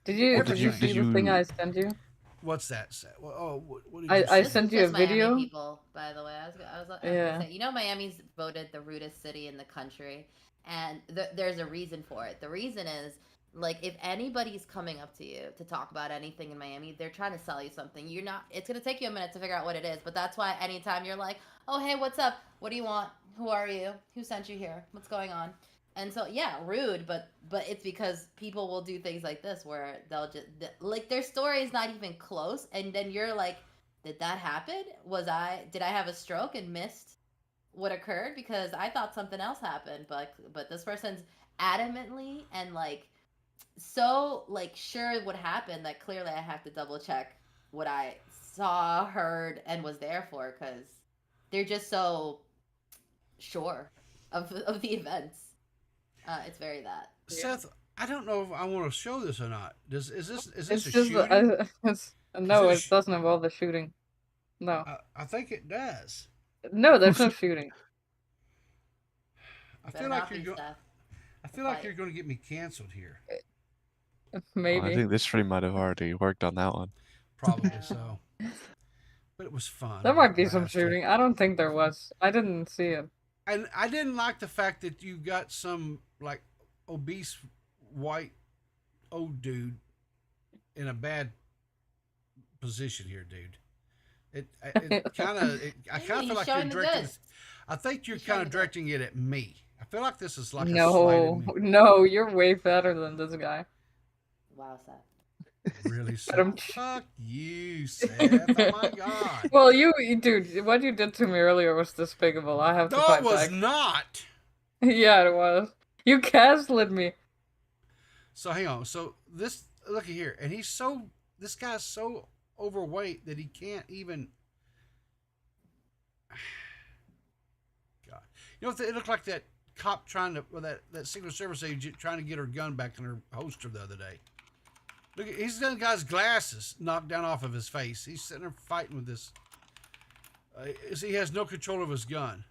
Did you see the thing I sent you? What's that say? Well, what did I sent you a video. Miami people, by the way. I was gonna say, you know, Miami's voted the rudest city in the country, and there's a reason for it. The reason is, like, if anybody's coming up to you to talk about anything in Miami, they're trying to sell you something. It's gonna take you a minute to figure out what it is, but that's why anytime you're like, oh hey, what's up? What do you want? Who are you? Who sent you here? What's going on? And so, yeah, rude, but it's because people will do things like this where they'll just, like, their story is not even close, and then you're like, did that happen? Did I have a stroke and missed what occurred? Because I thought something else happened, but this person's adamantly and, like, so, like, sure what happened that clearly I have to double check what I saw, heard, and was there for, because they're just so sure of the events. It's very that. Seth, I don't know if I want to show this or not. Is this It's a just shooting? no, it doesn't involve the shooting. No. I think it does. No, there's no shooting. I feel like you're going to get me canceled here. Maybe. Well, I think this stream might have already worked on that one. Probably so. But it was fun. There might be some shooting. I don't think there was. I didn't see it. And I didn't like the fact that you got some, like, obese white old dude in a bad position here, dude. I kind of feel like you're directing. I think you're kind of directing it at me. I feel like this is like a slight at me. No, you're way better than this guy. Wow, Seth. Really, Seth? Fuck you, Seth. Oh my God. Well, dude, what you did to me earlier was despicable. I have to fight back. No, it was not. Yeah, it was. You gaslit me. So hang on. So look at here, and this guy's so overweight that he can't even. God, you know, it looked like that cop that Secret Service agent trying to get her gun back in her holster the other day. Look, he's got guy's glasses knocked down off of his face. He's sitting there fighting with this. He has no control of his gun.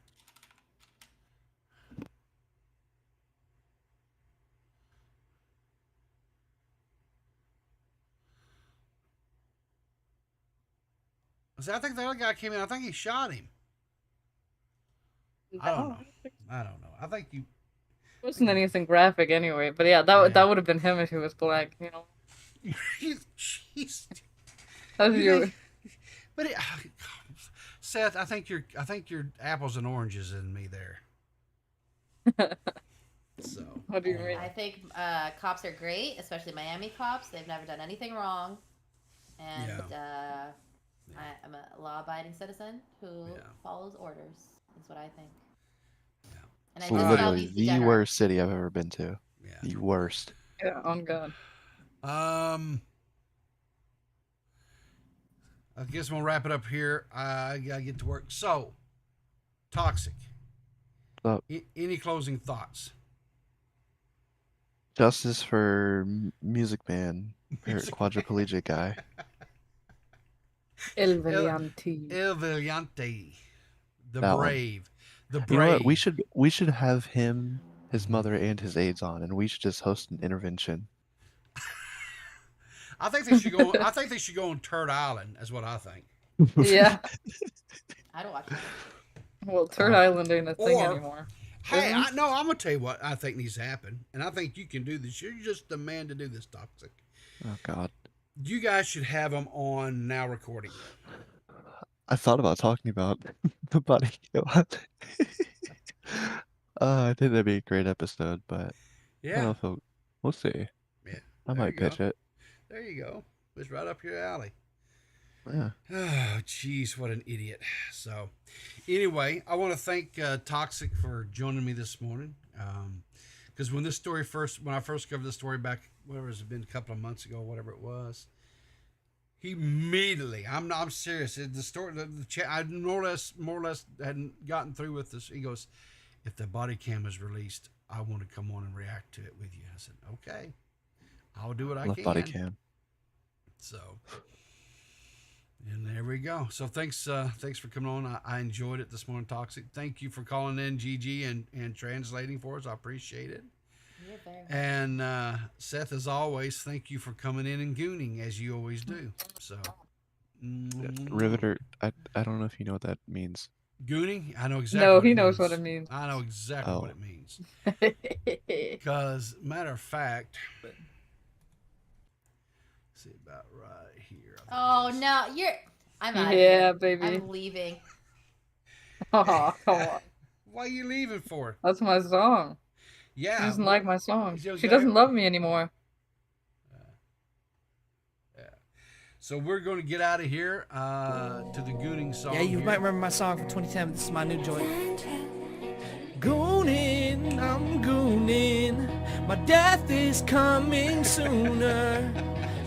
I think the other guy came in. I think he shot him. I don't know. I think you. It wasn't anything graphic anyway, but yeah, that would have been him if he was black, you know. Jeez. But Seth, I think you're apples and oranges in me there. So. What do you mean? I think cops are great, especially Miami cops. They've never done anything wrong, And I'm a law-abiding citizen who follows orders. That's what I think. And It's I dispel literally these the degenerates. worst city I've ever been to. Yeah. The worst. Yeah, on God. I guess we'll wrap it up here. I gotta get to work. So, Toxic. Any closing thoughts? Justice for Music Man, or quadriplegic guy. El Valient-T. El Valien-T. The That one. brave. The brave. You know what? We should have him, his mother, and his aides on, and we should just host an intervention. I think they should go. I think they should go on Turd Island. Is what I think. Yeah. I'd watch it. Well, Turd Island ain't a thing anymore. Hey, I'm gonna tell you what I think needs to happen, and I think you can do this. You're just the man to do this, Toxic. Oh God. You guys should have them on now recording. I thought about talking about the Bodycam. I think that'd be a great episode, but I don't know if we'll see. Yeah, I might pitch it. There you go. It's right up your alley. Yeah. Oh, jeez, what an idiot. So, anyway, I want to thank Toxic for joining me this morning. Because when I first covered this story back, whatever it's been, a couple of months ago, whatever it was, he immediately, I'm serious. The story, the chat, I more or less hadn't gotten through with this. He goes, if the body cam is released, I want to come on and react to it with you. I said, okay, I'll do what I Love can. Bodycam. So, and there we go. So thanks for coming on. I enjoyed it this morning, Toxic. Thank you for calling in, Gigi, and translating for us. I appreciate it. You're very much. And Seth, as always, thank you for coming in and gooning, as you always do. So, Riverter, I don't know if you know what that means. Gooning? I know exactly. No, what he it knows means. what it means. I know exactly what it means. Because, matter of fact, let's see about right here. Oh no, I'm out. Yeah, here. baby. I'm leaving. Oh, come on. Why are you leaving for? That's my song. Yeah. She doesn't like my song. She She doesn't love me anymore. So we're going to get out of here to the gooning song. Yeah, you here. might remember my song from 2010. This is my new joint. Gooning, I'm gooning. My death is coming sooner.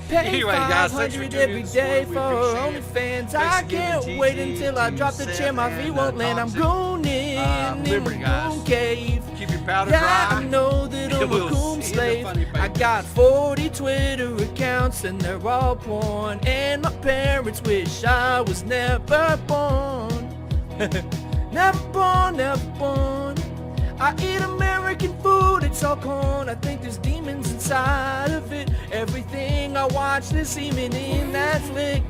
Pay Anyway, guys, thanks for 500 tuning in every this day morning. for We appreciate it. OnlyFans. Thanks I again, can't wait GG, until I drop the Seth, chair. My feet and, won't land. I'm Toxic. gooning Remember, in the guys, goon cave. keep your powder Yeah, dry. I know that I'm We'll a coon see you slave. in the funny I paper. got 40 Twitter accounts and they're all porn. And my parents wish I was never born. Never born, never born. I eat American food, it's all corn. I think there's demons inside of it. Everything I watch, there's semen in that flick.